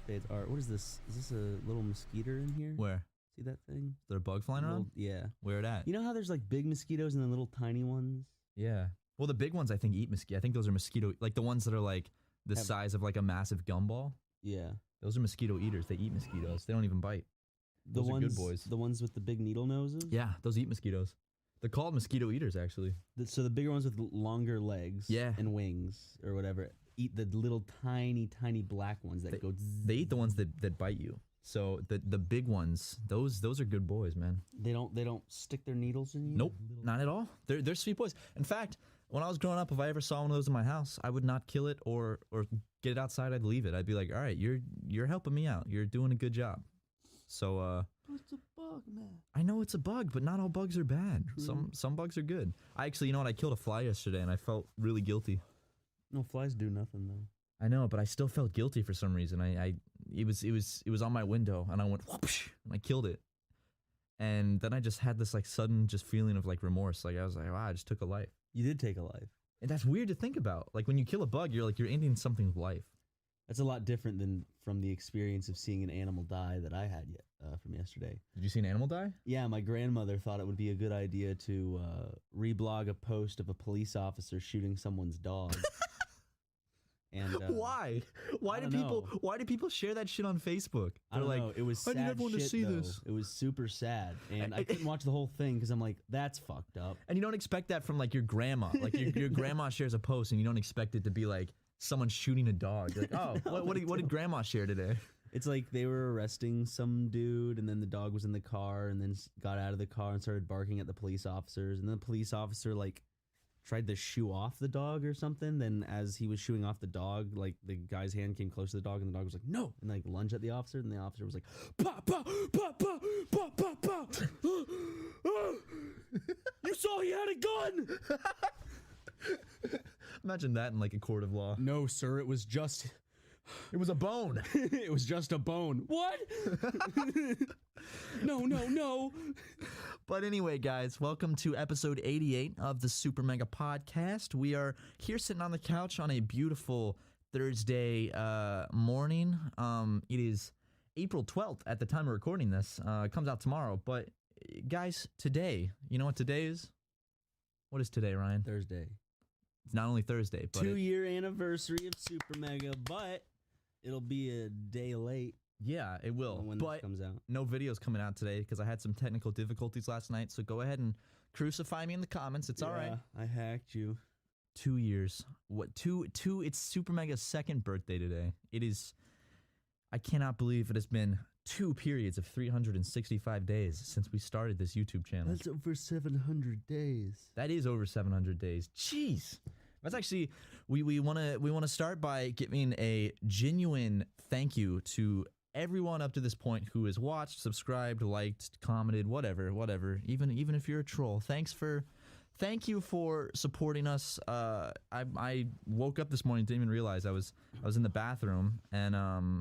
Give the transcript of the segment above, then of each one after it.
Fades art. What is this? Is this a little mosquito in here? Where? See that thing? Is there a bug flying around? Yeah. Where it at? You know how there's like big mosquitoes and then little tiny ones? Yeah. Well, the big ones I think eat mosquito. I think those are mosquito, like the ones that are like the size of like a massive gumball. Yeah. Those are mosquito eaters. They eat mosquitoes. They don't even bite. Those are good boys. The ones with the big needle noses? Yeah, those eat mosquitoes. They're called mosquito eaters, actually. So the bigger ones with longer legs and wings or whatever eat the little tiny black ones that go zzz. They eat the ones that bite you. So the big ones, those are good boys, man. They don't stick their needles in you? Nope, not at all. They're sweet boys. In fact, when I was growing up, if I ever saw one of those in my house, I would not kill it or get it outside. I'd leave it. I'd be like, all right, you're helping me out. You're doing a good job. So it's a bug, man. I know it's a bug, but not all bugs are bad. Some bugs are good. I actually, you know what? I killed a fly yesterday, and I felt really guilty. No, flies do nothing though. I know, but I still felt guilty for some reason. It was on my window, and I went whoosh, and I killed it. And then I just had this like sudden just feeling of like remorse. Like I was like, wow, I just took a life. You did take a life. And that's weird to think about. Like when you kill a bug, you're ending something's life. That's a lot different than from the experience of seeing an animal die that I had from yesterday. Did you see an animal die? Yeah, my grandmother thought it would be a good idea to reblog a post of a police officer shooting someone's dog. And why? Why do people share that shit on Facebook? I don't know. It was sad. I need everyone to see this. It was super sad, and I couldn't watch the whole thing because I'm like, that's fucked up. And you don't expect that from like your grandma. Like your grandma shares a post, and you don't expect it to be like someone shooting a dog. You're like, oh, no, what did grandma share today? It's like they were arresting some dude, and then the dog was in the car, and then got out of the car and started barking at the police officers, and then the police officer like tried to shoo off the dog or something. Then as he was shooing off the dog, like the guy's hand came close to the dog, and the dog was like, no, and like lunged at the officer, and the officer was like, pa pa pa pa pa pa pa. You saw he had a gun. Imagine that in like a court of law. No, sir, it was a bone. It was just a bone. What? No. But anyway, guys, welcome to episode 88 of the Super Mega Podcast. We are here sitting on the couch on a beautiful Thursday morning. It is April 12th at the time of recording this. It comes out tomorrow. But guys, today, you know what today is? What is today, Ryan? Thursday. It's not only Thursday, but 2-year anniversary of Super Mega, but it'll be a day late. Yeah, it will. When this comes out. No videos coming out today because I had some technical difficulties last night. So go ahead and crucify me in the comments. It's all right. I hacked you. 2 years. What? Two? It's Super Mega's second birthday today. It is. I cannot believe it has been 2 periods of 365 days since we started this YouTube channel. That's over 700 days. That is over 700 days. Jeez. That's actually, we want to start by giving a genuine thank you to everyone up to this point who has watched, subscribed, liked, commented, whatever. Even if you're a troll, thank you for supporting us. I woke up this morning, didn't even realize I was in the bathroom and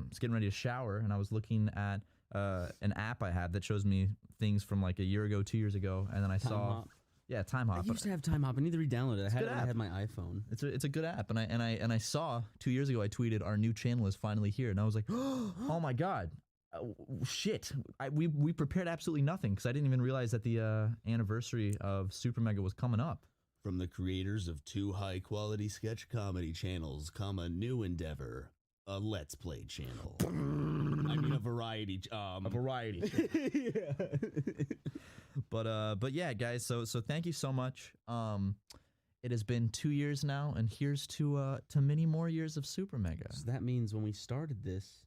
was getting ready to shower, and I was looking at an app I had that shows me things from like a year ago, 2 years ago, and then I saw. Yeah, Time Hop. I used to have Time Hop. I need to re-download it. I had it when I had my iPhone. It's a good app, and I saw 2 years ago I tweeted our new channel is finally here, and I was like, oh my god, shit! We prepared absolutely nothing because I didn't even realize that the anniversary of Super Mega was coming up. From the creators of 2 high-quality sketch comedy channels come a new endeavor. A Let's Play channel. I mean, a variety. A variety. Yeah. But yeah, guys. So thank you so much. It has been 2 years now, and here's to many more years of Super Mega. So that means when we started this,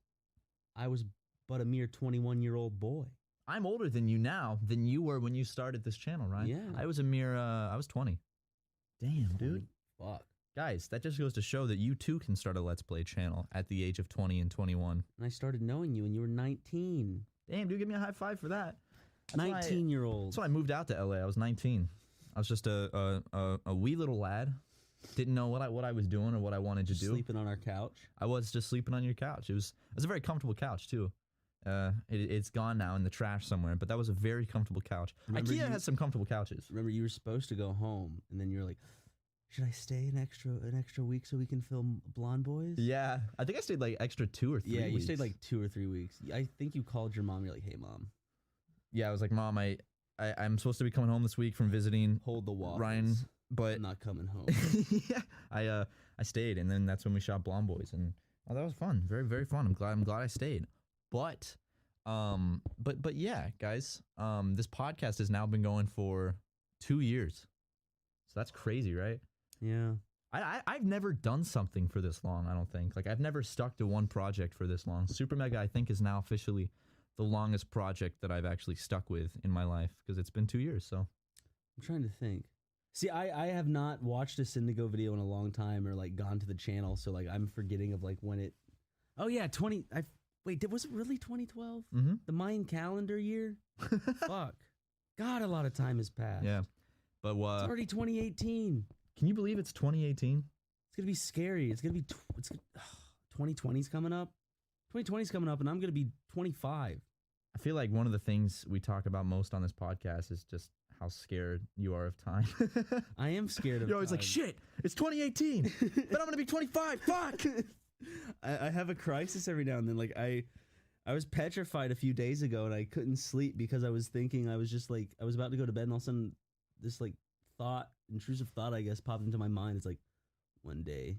I was but a mere 21-year-old boy. I'm older than you now than you were when you started this channel, right? Yeah. I was I was 20. Damn, dude. Fuck. Guys, that just goes to show that you too can start a Let's Play channel at the age of 20 and 21. And I started knowing you when you were 19. Damn, dude, give me a high five for that. 19-year-old. That's when I moved out to LA. I was 19. I was just a wee little lad. Didn't know what I was doing or what I wanted to do. Sleeping on our couch. I was just sleeping on your couch. It was a very comfortable couch too. It's gone now in the trash somewhere, but that was a very comfortable couch. IKEA has some comfortable couches. Remember, you were supposed to go home, and then you were like, should I stay an extra week so we can film Blonde Boys? Yeah, I think I stayed like extra 2 or 3 Yeah, weeks. you stayed like 2 or 3 weeks. I think you called your mom. You're like, hey, Mom. Yeah, I was like, Mom, I'm supposed to be coming home this week from visiting Hold the waffles. Ryan, but I'm not coming home. yeah, I stayed, and then that's when we shot Blonde Boys, and that was fun, very very fun. I'm glad I stayed, but yeah, guys, this podcast has now been going for 2 years, so that's crazy, right? Yeah. I've never done something for this long. I don't think like I've never stuck to one project for this long. Super Mega, I think, is now officially the longest project that I've actually stuck with in my life because it's been 2 years. So I'm trying to think. See, I have not watched a Syndigo video in a long time or like gone to the channel, so like I'm forgetting of like when it. Oh yeah, was it really 2012? mm-hmm. The Mayan calendar year? Fuck. God, a lot of time has passed. Yeah, but It's already 2018. can you believe it's 2018? It's gonna be scary. It's gonna be 2020's coming up. 2020's coming up, and I'm gonna be 25. I feel like one of the things we talk about most on this podcast is just how scared you are of time. I am scared of. You're always like, shit, it's 2018, but I'm gonna be 25. Fuck. I have a crisis every now and then. Like I was petrified a few days ago, and I couldn't sleep because I was thinking I was about to go to bed, and all of a sudden this like intrusive thought, I guess, popped into my mind. It's like, one day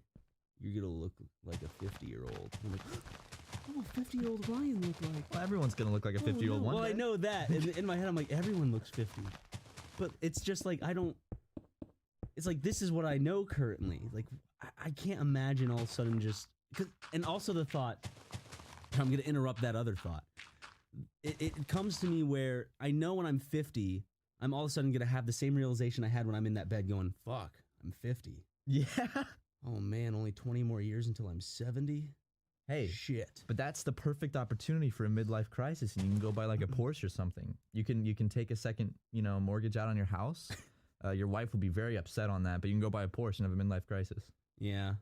you're gonna look like a 50-year-old. I'm like, what will 50-year-old Ryan look like? Well, everyone's gonna look like a 50-year-old one Well, day. I know that. In my head, I'm like, everyone looks 50. But it's just like, it's like, this is what I know currently. Like, I can't imagine all of a sudden and also the thought, I'm going to interrupt that other thought. It comes to me where I know when I'm 50, I'm all of a sudden going to have the same realization I had when I'm in that bed going, fuck, I'm 50. Yeah. Oh man, only 20 more years until I'm 70? Hey, shit. but that's the perfect opportunity for a midlife crisis, and you can go buy like a Porsche or something. You can take a second, mortgage out on your house. Your wife will be very upset on that, but you can go buy a Porsche and have a midlife crisis. Yeah.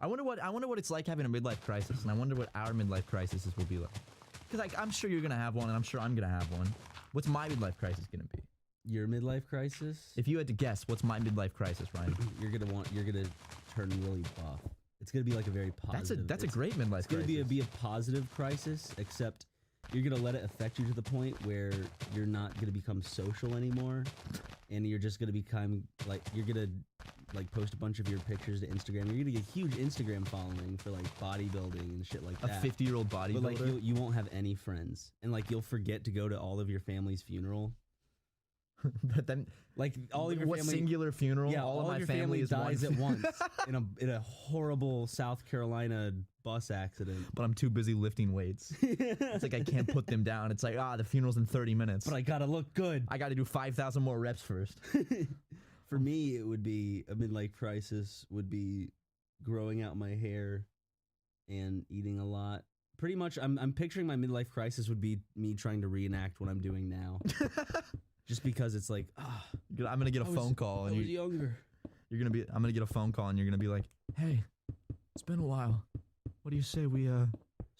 I wonder what it's like having a midlife crisis, and I wonder what our midlife crisis will be like. Because I'm sure you're gonna have one, and I'm sure I'm gonna have one. What's my midlife crisis gonna be? Your midlife crisis? If you had to guess, what's my midlife crisis, Ryan? You're gonna turn really buff. It's gonna be like a very positive. That's a great midlife crisis. It's gonna be a positive crisis, except you're gonna let it affect you to the point where you're not gonna become social anymore, and you're just gonna become like you're gonna like post a bunch of your pictures to Instagram. You're gonna get a huge Instagram following for like bodybuilding and shit like that. A 50-year-old bodybuilder. But like you won't have any friends, and like you'll forget to go to all of your family's funeral. But then, like all of your what family, singular funeral? yeah, all of my your family is dies one. at once in a horrible South Carolina bus accident. But I'm too busy lifting weights. It's like I can't put them down. It's like the funeral's in 30 minutes. But I gotta look good. I got to do 5,000 more reps first. For me, it would be a midlife crisis. Would be growing out my hair and eating a lot. Pretty much, I'm picturing my midlife crisis would be me trying to reenact what I'm doing now. Just because it's like, I'm gonna get a phone call, and I was younger. I'm gonna get a phone call, and you're gonna be like, "Hey, it's been a while. What do you say we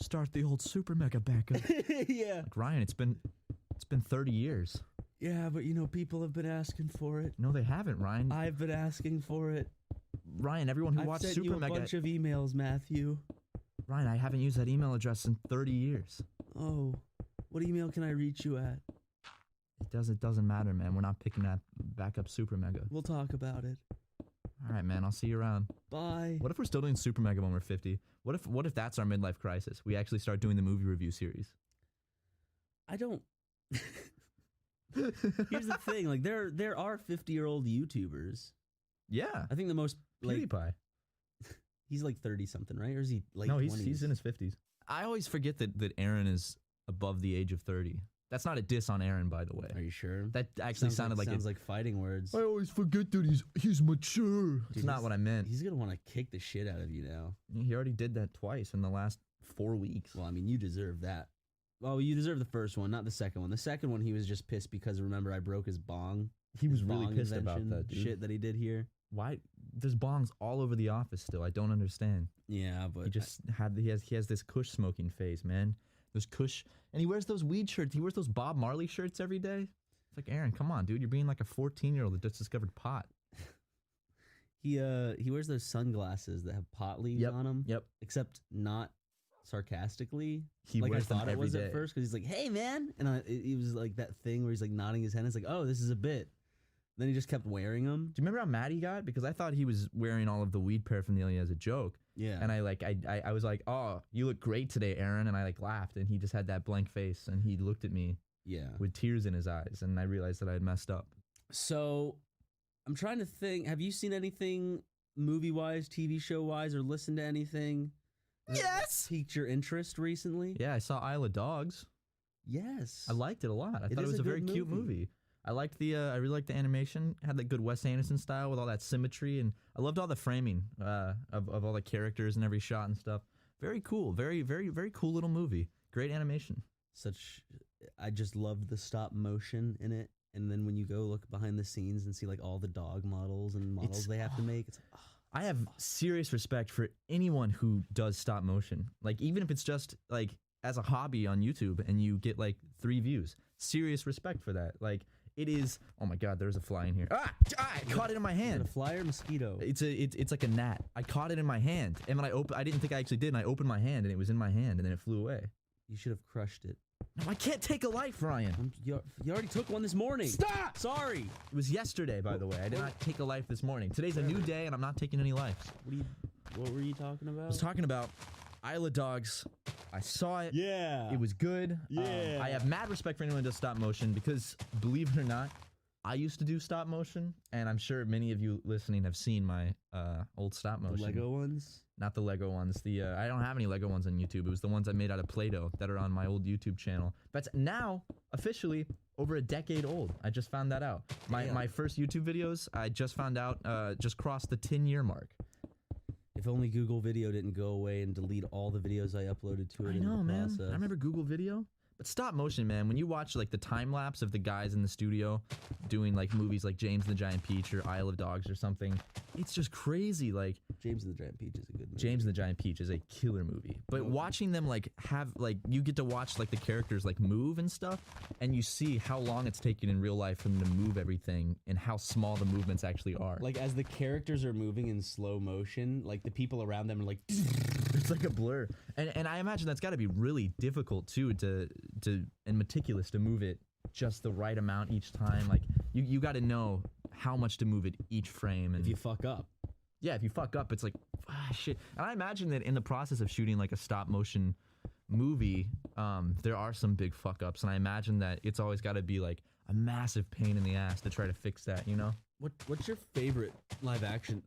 start the old Super Mega back up?" Yeah. Like, Ryan, it's been 30 years. Yeah, but people have been asking for it. No, they haven't, Ryan. I've been asking for it. Ryan, everyone who I've watched sent Super you a Mega. bunch of emails, Matthew. Ryan, I haven't used that email address in 30 years. Oh, what email can I reach you at? It doesn't matter, man. We're not picking that back up Super Mega. We'll talk about it. All right, man. I'll see you around. Bye. What if we're still doing Super Mega when we're 50? What if that's our midlife crisis? We actually start doing the movie review series. I don't. Here's the thing: like there are 50-year-old YouTubers. Yeah, I think the most PewDiePie. He's like 30 something, right? Or is he late? No, 20s? he's in his 50s. I always forget that Aaron is above the age of 30. That's not a diss on Aaron, by the way. Are you sure? That actually sounded like sounds like fighting words. I always forget that he's mature. It's Dude, not what I meant. He's gonna want to kick the shit out of you now. He already did that twice in the last 4 weeks. Well, I mean, you deserve that. Well, you deserve the first one, not the second one. The second one, he was just pissed because, remember, I broke his bong. He was His really bong pissed about invention that, dude. shit that he did here. Why? There's bongs all over the office still. I don't understand. Yeah, but He just he has this Kush smoking phase, man. Those Kush, and he wears those weed shirts. He wears those Bob Marley shirts every day. It's like, Aaron, come on, dude. You're being like a 14-year-old that just discovered pot. He wears those sunglasses that have pot leaves Yep, on them. yep. Except not sarcastically. He like wears I thought them it was every at day. first because he's like, "Hey man," and it was like that thing where he's like nodding his head. It's like, "Oh, this is a bit." Then he just kept wearing them. Do you remember how mad he got? Because I thought he was wearing all of the weed paraphernalia as a joke. Yeah. And I was like, "Oh, you look great today, Aaron." And I like laughed, and he just had that blank face, and he looked at me yeah. with tears in his eyes, and I realized that I had messed up. So, I'm trying to think. Have you seen anything movie-wise, TV show-wise, or listened to anything that Yes! piqued your interest recently? Yeah, I saw Isle of Dogs. Yes. I liked it a lot. I It thought it is was a a very good cute movie. movie. I liked I really liked the animation. It had that good Wes Anderson style with all that symmetry, and I loved all the framing of all the characters and every shot and stuff. Very cool. Very, very, very cool little movie. Great animation. I just loved the stop motion in it. And then when you go look behind the scenes and see like all the dog models and models they have to make, it's like, I have serious respect for anyone who does stop motion. Like, even if it's just like as a hobby on YouTube and you get like 3 views. Serious respect for that. Like, it is. Oh my God, there's a fly in here. I caught it in my is it hand. a fly or mosquito? It's like a gnat. I caught it in my hand, and when I didn't think I actually did, and I opened my hand, and it was in my hand, and then it flew away. You should have crushed it. No, I can't take a life, Ryan. You already took one this morning. Stop! Sorry. It was yesterday, by the way. I did not take a life this morning. Today's a new day, and I'm not taking any lives. What were you talking about? I was talking about Isle of Dogs. I saw it. Yeah. It was good. Yeah. I have mad respect for anyone who does stop motion because, believe it or not, I used to do stop motion, and I'm sure many of you listening have seen my old stop motion. The Lego ones? Not the Lego ones. I don't have any Lego ones on YouTube. It was the ones I made out of Play-Doh that are on my old YouTube channel. That's now officially over a decade old. I just found that out. My first YouTube videos, I just found out, just crossed the 10-year mark. If only Google Video didn't go away and delete all the videos I uploaded to it. I in know, the man. process. I remember Google Video. But stop motion, man, when you watch like the time lapse of the guys in the studio doing like movies like James and the Giant Peach or Isle of Dogs or something, it's just crazy. Like, James and the Giant Peach is a good movie. James and the Giant Peach is a killer movie. But watching them like you get to watch like the characters like move and stuff, and you see how long it's taken in real life for them to move everything and how small the movements actually are. Like, as the characters are moving in slow motion, like the people around them are like, it's like a blur. And I imagine that's got to be really difficult too and meticulous to move it just the right amount each time. Like, you got to know how much to move it each frame. And if you fuck up. Yeah, if you fuck up, it's like, shit. And I imagine that in the process of shooting like a stop motion movie, there are some big fuck ups, and I imagine that it's always got to be like a massive pain in the ass to try to fix that, you know? What's your favorite live action?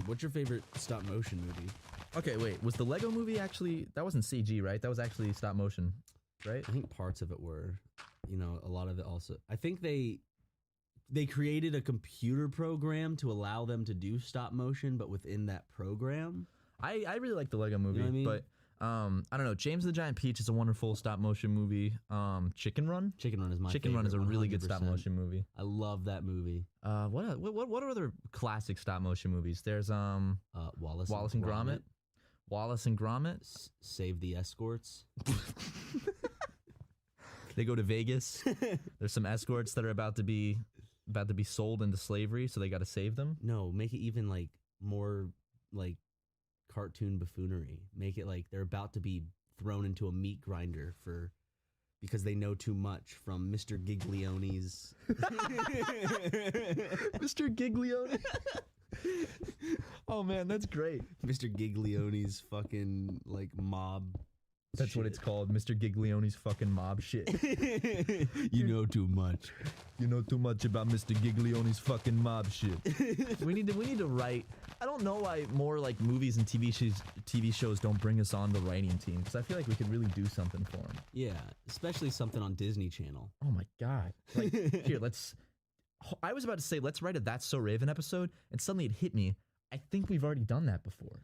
What's your favorite stop motion movie? Okay, wait. Was the Lego movie actually? That wasn't CG, right? That was actually stop motion, right? I think parts of it were. You know, a lot of it also. I think they created a computer program to allow them to do stop motion, but within that program, I really like the Lego movie, what I mean? but I don't know. James and the Giant Peach is a wonderful stop motion movie. Chicken Run. Chicken Run is my Chicken Run is a favorite, really good stop 100%. motion movie. I love that movie. What are other classic stop motion movies? There's Wallace and Gromit. Wallace and Gromit. Save the Escorts. They go to Vegas. There's some escorts that are about to be sold into slavery, so they got to save them. No, make it even like more like cartoon buffoonery. Make it like they're about to be thrown into a meat grinder because they know too much from Mr. Giglione's. Mr. Giglione. Oh man, that's great. Mr. Giglione's fucking like mob. That's what it's called, Mr. Giglione's fucking mob shit. You know too much. You know too much about Mr. Giglione's fucking mob shit. we need to write. I don't know why more like movies and TV shows don't bring us on the writing team, because I feel like we could really do something for them. Yeah, especially something on Disney Channel. Oh my god! Like here, I was about to say let's write a That's So Raven episode, and suddenly it hit me. I think we've already done that before.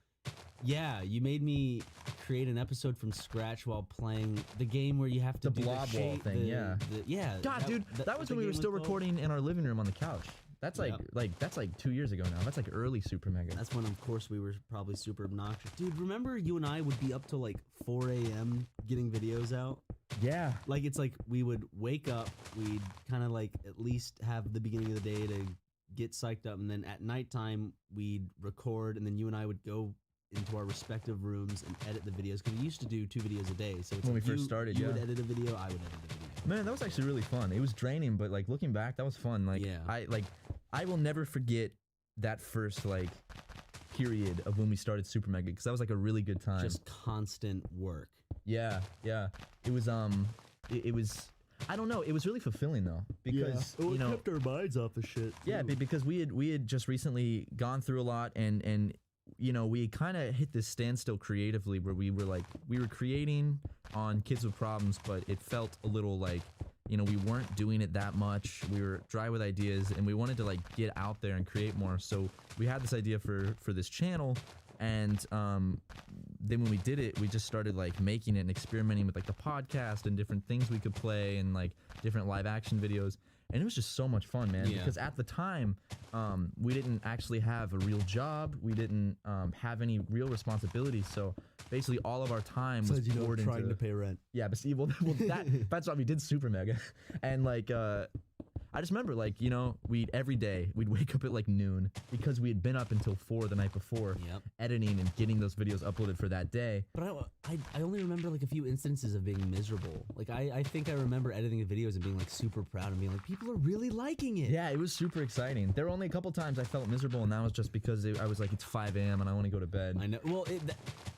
Yeah, you made me create an episode from scratch while playing the game where you have to The do blob the wall shape, thing, yeah. Yeah. God, dude, that was what when we the were game still was called? recording in our living room on the couch. That's like Yep. that's like 2 years ago now. That's like early Super Mega. That's when, of course, we were probably super obnoxious. Dude, remember you and I would be up till like 4 a.m. getting videos out? Yeah. Like, it's like we would wake up, we'd kind of like at least have the beginning of the day to get psyched up, and then at nighttime we'd record, and then you and I would go into our respective rooms and edit the videos, because we used to do 2 videos a day. So it's When like we first started, you yeah. would edit a video, I would edit a video. Man, that was actually really fun. It was draining, but like looking back, that was fun. Like Yeah. I will never forget that first like period of when we started Super Mega, because that was like a really good time. Just constant work. Yeah. It was it was, I don't know, it was really fulfilling though, because you know, kept our minds off of shit. yeah, because we had just recently gone through a lot, and you know, we kind of hit this standstill creatively where we were creating on Kids with Problems, but it felt a little like, you know, we weren't doing it that much. We were dry with ideas, and we wanted to like get out there and create more. So we had this idea for this channel, and then when we did it, we just started like making it and experimenting with like the podcast and different things we could play and like different live action videos. And it was just so much fun, man, Yeah. because at the time, we didn't actually have a real job. We didn't have any real responsibilities. So basically all of our time was poured into... trying to pay rent. Yeah, but see, well that's why we did Super Mega. And like, I just remember, like, you know, every day we'd wake up at like noon, because we had been up until 4 the night before, Yep. editing and getting those videos uploaded for that day. But I only remember like a few instances of being miserable. Like I think I remember editing the videos and being like super proud and being like, people are really liking it. Yeah, it was super exciting. There were only a couple times I felt miserable, and that was just because I was like, it's 5 a.m. and I want to go to bed. I know. Well,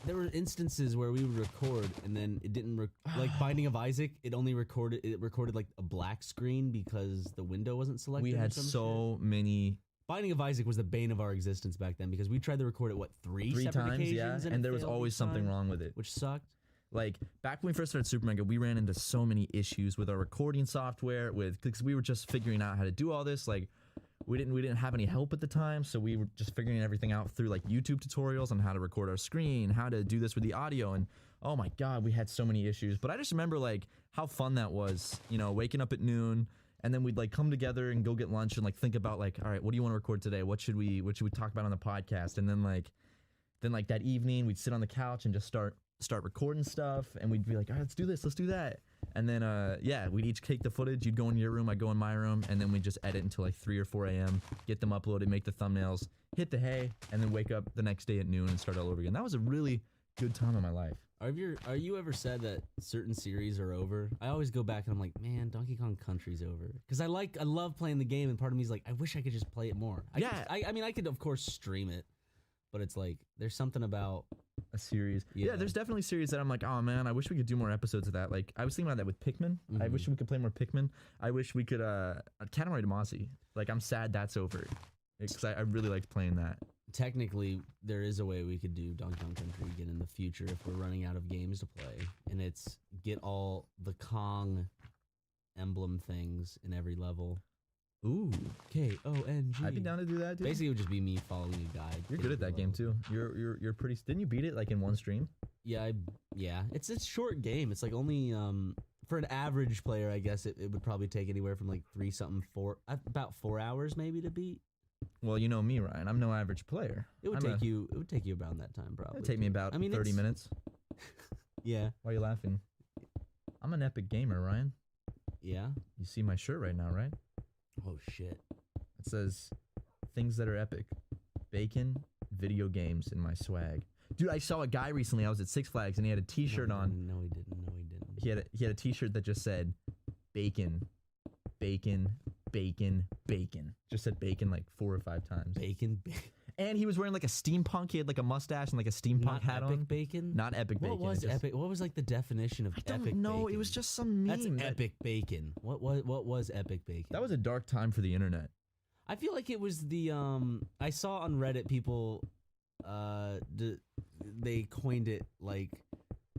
there were instances where we would record and then it didn't like Binding of Isaac. It recorded like a black screen because the window wasn't selected. We or had some so many... Binding of Isaac was the bane of our existence back then, because we tried to record it three separate times, occasions, and it there was failed always each something time, wrong with it. which sucked. Like back when we first started Super Mega, we ran into so many issues with our recording software, because we were just figuring out how to do all this. Like we didn't have any help at the time, so we were just figuring everything out through like YouTube tutorials on how to record our screen, how to do this with the audio, and oh my god, we had so many issues. But I just remember like how fun that was, you know, waking up at noon. And then we'd like come together and go get lunch and like think about like, all right, what do you want to record today? What should we talk about on the podcast? And then like that evening we'd sit on the couch and just start recording stuff, and we'd be like, all right, let's do this, let's do that. And then yeah, we'd each take the footage. You'd go in your room, I'd go in my room, and then we'd just edit until like 3 or 4 a.m., get them uploaded, make the thumbnails, hit the hay, and then wake up the next day at noon and start all over again. That was a really good time in my life. Are you ever said that certain series are over? I always go back and I'm like, man, Donkey Kong Country's over. Because I love playing the game, and part of me is like, I wish I could just play it more. I mean, I could of course stream it, but it's like there's something about a series. Yeah, there's definitely series that I'm like, oh man, I wish we could do more episodes of that. Like I was thinking about that with Pikmin. I wish we could play more Pikmin. I wish we could Katamari Damacy. Like I'm sad that's over, because I really liked playing that. Technically, there is a way we could do Donkey Kong Country again in the future if we're running out of games to play, and it's get all the Kong emblem things in every level. Ooh, K-O-N-G. I'd be down to do that, dude. Basically, it would just be me following a guide. You're good at that game too. You're pretty. Didn't you beat it like in one stream? Yeah, it's a short game. It's like only for an average player, I guess it would probably take anywhere from like about 4 hours maybe to beat. Well, you know me, Ryan. I'm no average player. It would take you around that time probably. It would take me about 30 minutes. Yeah. Why are you laughing? I'm an epic gamer, Ryan. Yeah. You see my shirt right now, right? Oh shit. It says things that are epic. Bacon, video games, and my swag. Dude, I saw a guy recently. I was at Six Flags and he had a t-shirt on. No, he didn't. He had a t-shirt that just said bacon, bacon, bacon, bacon. Just said bacon like 4 or 5 times. Bacon. And he was wearing like a steampunk. He had like a mustache and like a steampunk hat on. Epic bacon? Not epic bacon. What was epic? What was like the definition of epic bacon? No, it was just some meme. That's epic bacon. What was epic bacon? That was a dark time for the internet. I feel like it was the I saw on Reddit people they coined it like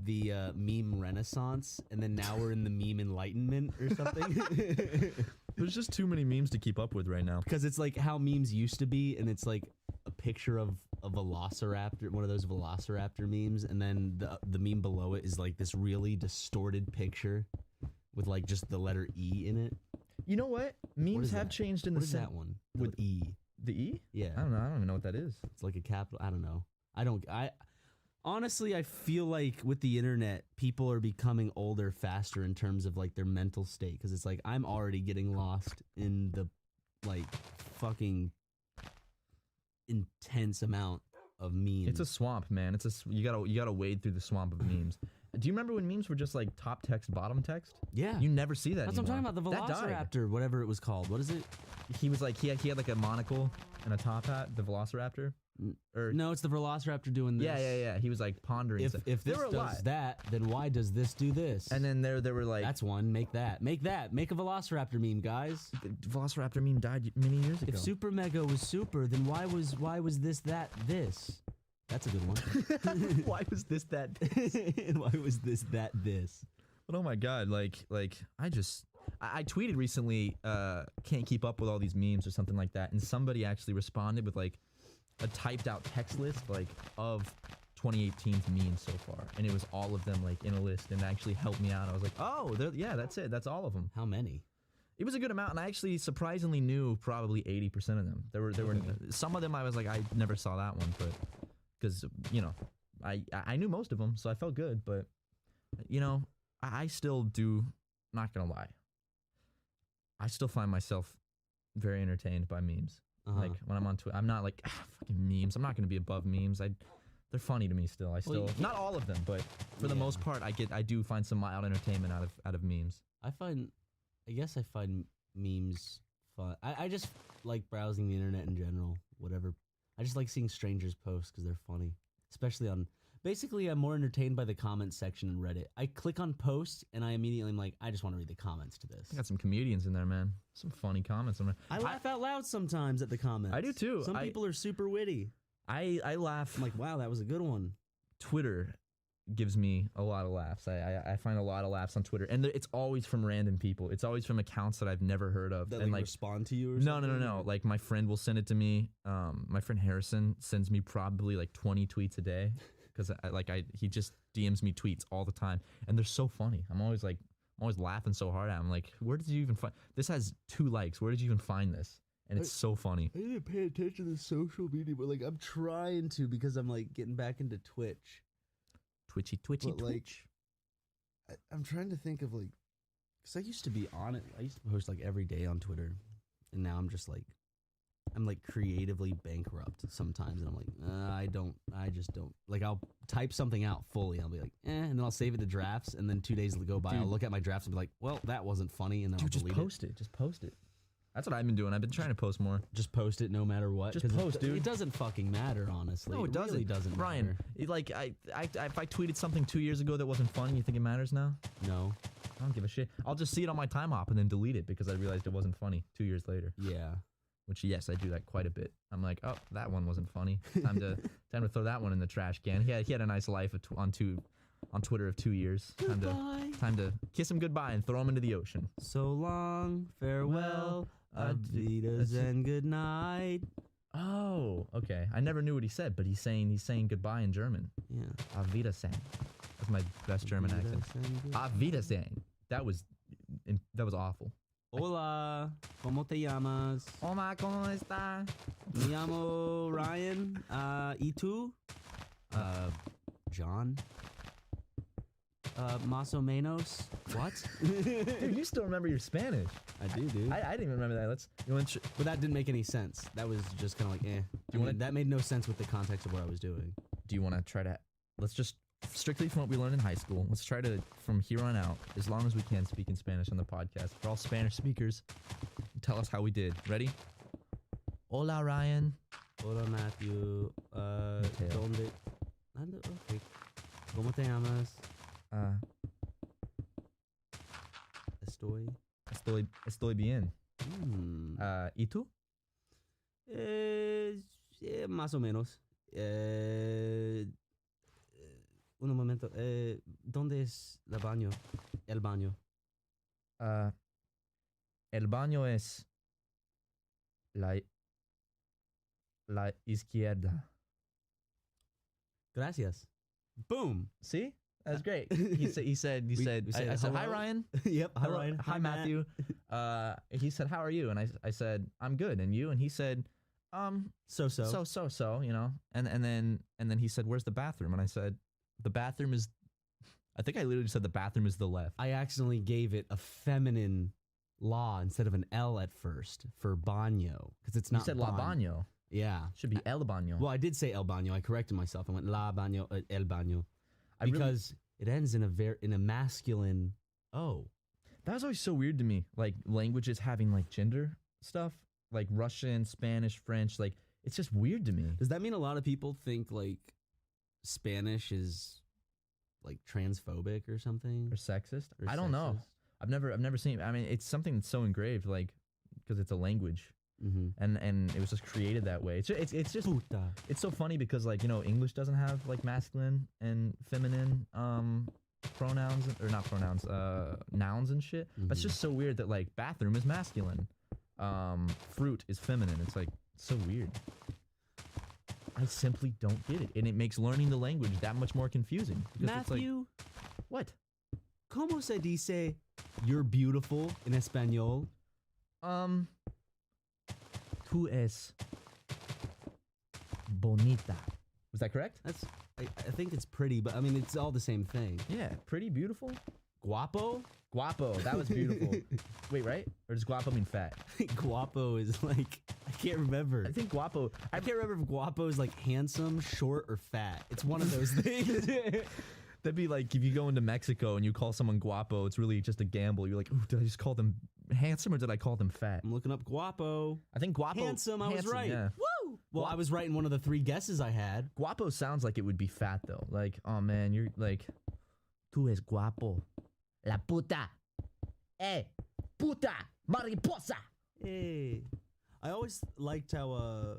the meme renaissance, and then now we're in the meme enlightenment or something. There's just too many memes to keep up with right now. Because it's like how memes used to be, and it's like a picture of a velociraptor, one of those velociraptor memes, and then the meme below it is like this really distorted picture with like just the letter E in it. You know what? Memes have changed in the sense. What is that one? With E. The E? Yeah. I don't know. I don't even know what that is. It's like a capital. I don't know. Honestly, I feel like with the internet, people are becoming older faster in terms of like their mental state. Because it's like I'm already getting lost in the like fucking intense amount of memes. It's a swamp, man. You gotta wade through the swamp of memes. Do you remember when memes were just like top text, bottom text? Yeah. You never see that That's what I'm anymore. talking about. The That died. Velociraptor, whatever it was called. What is it? He was like he had like a monocle and a top hat. The Velociraptor. Or No, it's the Velociraptor doing this. yeah. He was like pondering. stuff. If They this were does alive. that, then why does this do this? And then there were like that's one. Make that. Make a Velociraptor meme, guys. the Velociraptor meme died many years ago. If Super Mega was super, then why was this that this? That's a good one. Why was this that? Why was this that this? But oh my god, like I tweeted recently, can't keep up with all these memes or something like that, and somebody actually responded with like a typed out text list like of 2018's memes so far, and it was all of them like in a list, and it actually helped me out. I was like, oh, yeah, that's it, that's all of them. How many? It was a good amount, and I actually surprisingly knew probably 80% of them. There were some of them I was like, I never saw that one, but because I knew most of them, so I felt good. But I still do. Not gonna lie, I still find myself very entertained by memes. Like when I'm on Twitter, I'm not like fucking memes. I'm not gonna be above memes. They're funny to me still. Not all of them, but for the most part, I do find some mild entertainment out of memes. I guess I find memes fun. I just like browsing the internet in general. Whatever. I just like seeing strangers post because they're funny, especially on. Basically, I'm more entertained by the comments section in Reddit. I click on posts and I immediately am like, I just want to read the comments to this. I got some comedians in there, man. Some funny comments. I laugh out loud sometimes at the comments. I do too. Some people are super witty. I laugh. I'm like, wow, that was a good one. Twitter gives me a lot of laughs. I find a lot of laughs on Twitter, and it's always from random people. It's always from accounts that I've never heard of. That and like respond to you or no, something? no. Like my friend will send it to me. My friend Harrison sends me probably like 20 tweets a day because he just DMs me tweets all the time, and they're so funny. I'm always laughing so hard at him. Like, where did you even find this? Has 2 likes. Where did you even find this? And it's so funny. I didn't pay attention to social media, but like I'm trying to because I'm like getting back into Twitch. Twitchy, But, like, Twitch. I'm trying to think of like, because I used to be on it. I used to post like every day on Twitter, and now I'm just like, I'm like creatively bankrupt sometimes, and I'm like, I just don't. Like I'll type something out fully, and I'll be like, and then I'll save it to drafts, and then 2 days will go by. I'll look at my drafts and be like, well, that wasn't funny, and then I'll Just delete post it. Just post it. That's what I've been doing. I've been trying to post more. Just post it no matter what. Just 'cause post, dude. It doesn't fucking matter, honestly. No, it doesn't. Really doesn't Ryan, matter. if I tweeted something 2 years ago that wasn't funny, you think it matters now? No. I don't give a shit. I'll just see it on my time hop and then delete it because I realized it wasn't funny 2 years later. Yeah. Which, yes, I do that quite a bit. I'm like, oh, that one wasn't funny. Time to throw that one in the trash can. He had a nice life on Twitter of 2 years. Time to kiss him goodbye and throw him into the ocean. So long, farewell, Adidas, and good night. Oh, okay. I never knew what he said, but he's saying goodbye in German. Yeah. Auf Wiedersehen. That's my best German accent. Auf Wiedersehen. That was awful. Hola, ¿cómo te llamas? Hola, ¿cómo está? Me llamo Ryan. ¿Y tú? John. Más o menos. What? Dude, you still remember your Spanish. I do, dude. I didn't even remember that. But that didn't make any sense. That was just kind of like, eh. That made no sense with the context of what I was doing. Do you want to try to... Let's just... Strictly from what we learned in high school, let's try to, from here on out, as long as we can, speak in Spanish on the podcast. For all Spanish speakers, tell us how we did. Ready? Hola, Ryan. Hola, Matthew. ¿Dónde? Okay. ¿Cómo te llamas? Estoy bien. ¿Y tú? Más o menos. Un momento. ¿Dónde es el baño? El baño. El baño es la izquierda. Gracias. Boom. See? That's great. He said, I said, hi, Ryan. Yep. Hi, Ryan. Hi, Matthew. He said, how are you? And I said, I'm good. And you? And he said, so, you know. And then he said, where's the bathroom? And I said, the bathroom is, I think I literally said the bathroom is the left. I accidentally gave it a feminine, la instead of an L at first for baño because it's You not. said la baño. Yeah. Should be el baño. Well, I did say el baño. I corrected myself. I went la baño, el baño, I really- because it ends in a masculine O. That was always so weird to me. Like languages having like gender stuff, like Russian, Spanish, French. Like it's just weird to me. Does that mean a lot of people think like Spanish is like transphobic or something? Or sexist? Or I don't know. sexist? I've never seen it. I mean, it's something that's so engraved, like because it's a language, Mm-hmm. and it was just created that way. It's just Puta. it's so funny because like English doesn't have like masculine and feminine pronouns or not pronouns nouns and shit. But it's Mhm. just so weird that like bathroom is masculine, fruit is feminine. It's like so weird. I simply don't get it, and it makes learning the language that much more confusing. Because it's like, Matthew, what? ¿Cómo se dice you're beautiful in español? Tú es bonita. Was that correct? That's I think it's pretty, but I mean it's all the same thing. Yeah, pretty, beautiful. Guapo? Guapo, that was beautiful. Wait, right? Or does guapo mean fat? Guapo is like I can't remember. I think guapo. I can't remember if guapo is like handsome, short, or fat. It's one of those things. That'd be like if you go into Mexico and you call someone guapo, it's really just a gamble. You're like, ooh, did I just call them handsome or did I call them fat? I'm looking up guapo. I think guapo. Handsome, I was right. Yeah. Woo! Well, I was right in one of the 3 guesses I had. Guapo sounds like it would be fat though. Like, oh man, you're like, tú es guapo. La puta. Puta. Mariposa. Hey. I always liked how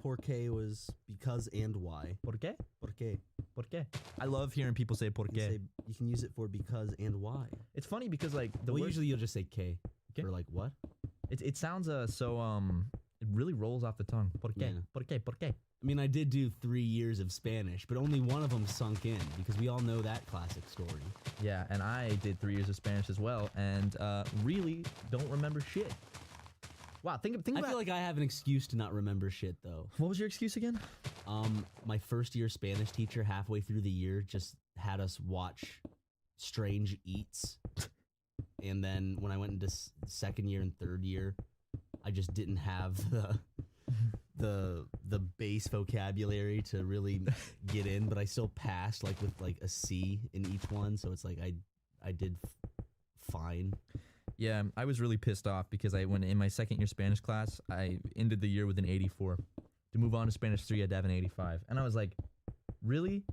porque was because and why. ¿Por qué? Porque. ¿Por qué? I love hearing people say por You, qué. say, you can use it for because and why. It's funny because like the Well, word, usually you'll just say que Que? for like what? it sounds so it really rolls off the tongue. ¿Por qué? Yeah. ¿Por qué? ¿Por qué? I mean, I did do 3 years of Spanish, but only one of them sunk in because we all know that classic story. Yeah, and I did 3 years of Spanish as well, and really don't remember shit. Wow, think I about feel like I have an excuse to not remember shit though. what was your excuse again? My first year Spanish teacher halfway through the year just had us watch Strange Eats. And then when I went into second year and third year, I just didn't have the base vocabulary to really get in, but I still passed like with like a C in each one, so it's like I did fine. Yeah, I was really pissed off because when in my second year Spanish class, I ended the year with an 84. To move on to Spanish 3, I had to have an 85. And I was like, really?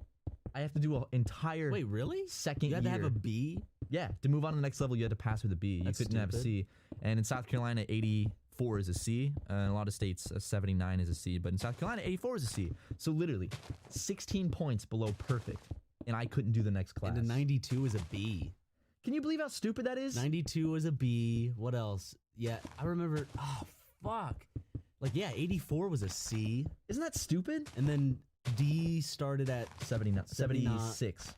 I have to do an entire Wait, really? second You had year. to have a B? Yeah, to move on to the next level, you had to pass with a B. That's you couldn't have a stupid. C. And in South Carolina, 84 is a C. In a lot of states, 79 is a C. But in South Carolina, 84 is a C. So literally, 16 points below perfect. And I couldn't do the next class. And a 92 is a B. Can you believe how stupid that is? 92 was a B. What else? Yeah, I remember. Oh, fuck. Like, yeah, 84 was a C. Isn't that stupid? And then D started at 76.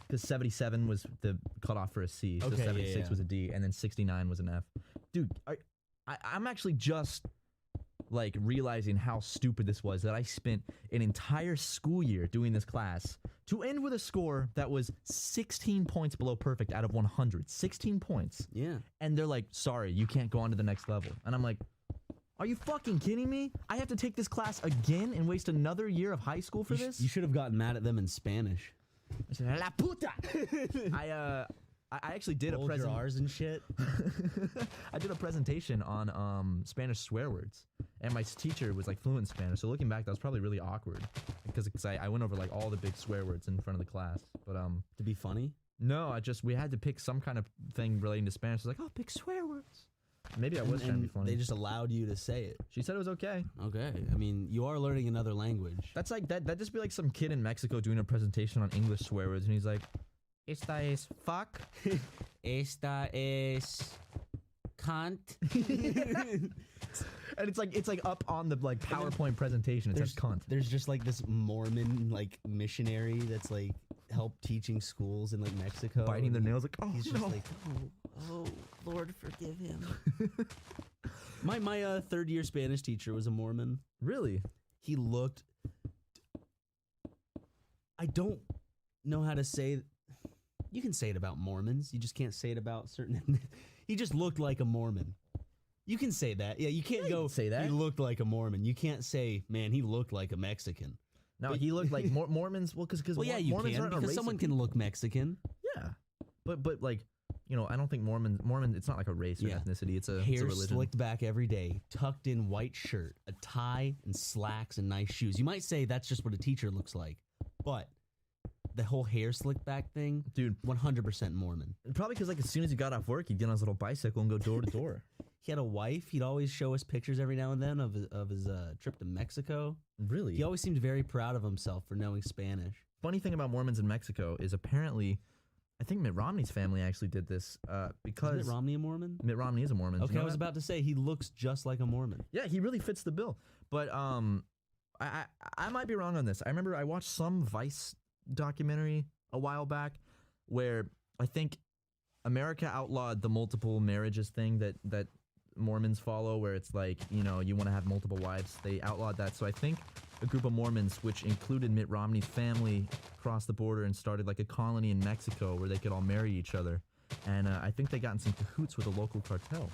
Because 77 was the cutoff for a C. So Okay, yeah, 76 yeah. was a D. And then 69 was an F. Dude, I'm actually just like realizing how stupid this was that I spent an entire school year doing this class to end with a score that was 16 points below perfect out of 100. 16 points. Yeah. And they're like, sorry, you can't go on to the next level. And I'm like, are you fucking kidding me? I have to take this class again and waste another year of high school for this? You should have gotten mad at them in Spanish. I said, La puta! I actually did Hold your R's and shit. I did a presentation on Spanish swear words, and my teacher was like fluent in Spanish. So looking back, that was probably really awkward because I went over like all the big swear words in front of the class. But To be funny? no, we had to pick some kind of thing relating to Spanish. I was like, oh, pick swear words. Maybe I was trying to be funny. They just allowed you to say it. She said it was okay. Okay. I mean, you are learning another language. That's like that. Just be like some kid in Mexico doing a presentation on English swear words, and he's like, "Esta es fuck." Esta es cunt. And it's like up on the like PowerPoint presentation. It says cunt. There's just like this Mormon like missionary that's like help teaching schools in like Mexico. Biting their and nails like, oh He's no. just like, oh, Lord, forgive him. my third year Spanish teacher was a Mormon. Really? He looked. I don't know how to say. You can say it about Mormons. You just can't say it about certain. He just looked like a Mormon. You can say that. Yeah, you can't you go can say that. He looked like a Mormon. You can't say, man, he looked like a Mexican. No, he looked like Mormons. Well, because Well, yeah, you Mormons can aren't a because race someone of can people. look Mexican. Yeah, but like, you know, I don't think Mormon. It's not like a race or ethnicity. It's a Hair religion. slicked back every day, tucked in white shirt, a tie and slacks and nice shoes. You might say that's just what a teacher looks like, but the whole hair slicked back thing, Dude, 100% Mormon. probably because like as soon as he got off work, he'd get on his little bicycle and go door to door. He had a wife. He'd always show us pictures every now and then of his trip to Mexico. Really? He always seemed very proud of himself for knowing Spanish. Funny thing about Mormons in Mexico is apparently, I think Mitt Romney's family actually did this because Is Mitt Romney a Mormon? Mitt Romney is a Mormon. Okay, I was about to say he looks just like a Mormon. Yeah, he really fits the bill. But I might be wrong on this. I remember I watched some Vice documentary a while back where I think America outlawed the multiple marriages thing that Mormons follow, where it's like, you know, you want to have multiple wives. They outlawed that. So I think a group of Mormons, which included Mitt Romney's family, crossed the border and started like a colony in Mexico where they could all marry each other. And I think they got in some cahoots with a local cartel.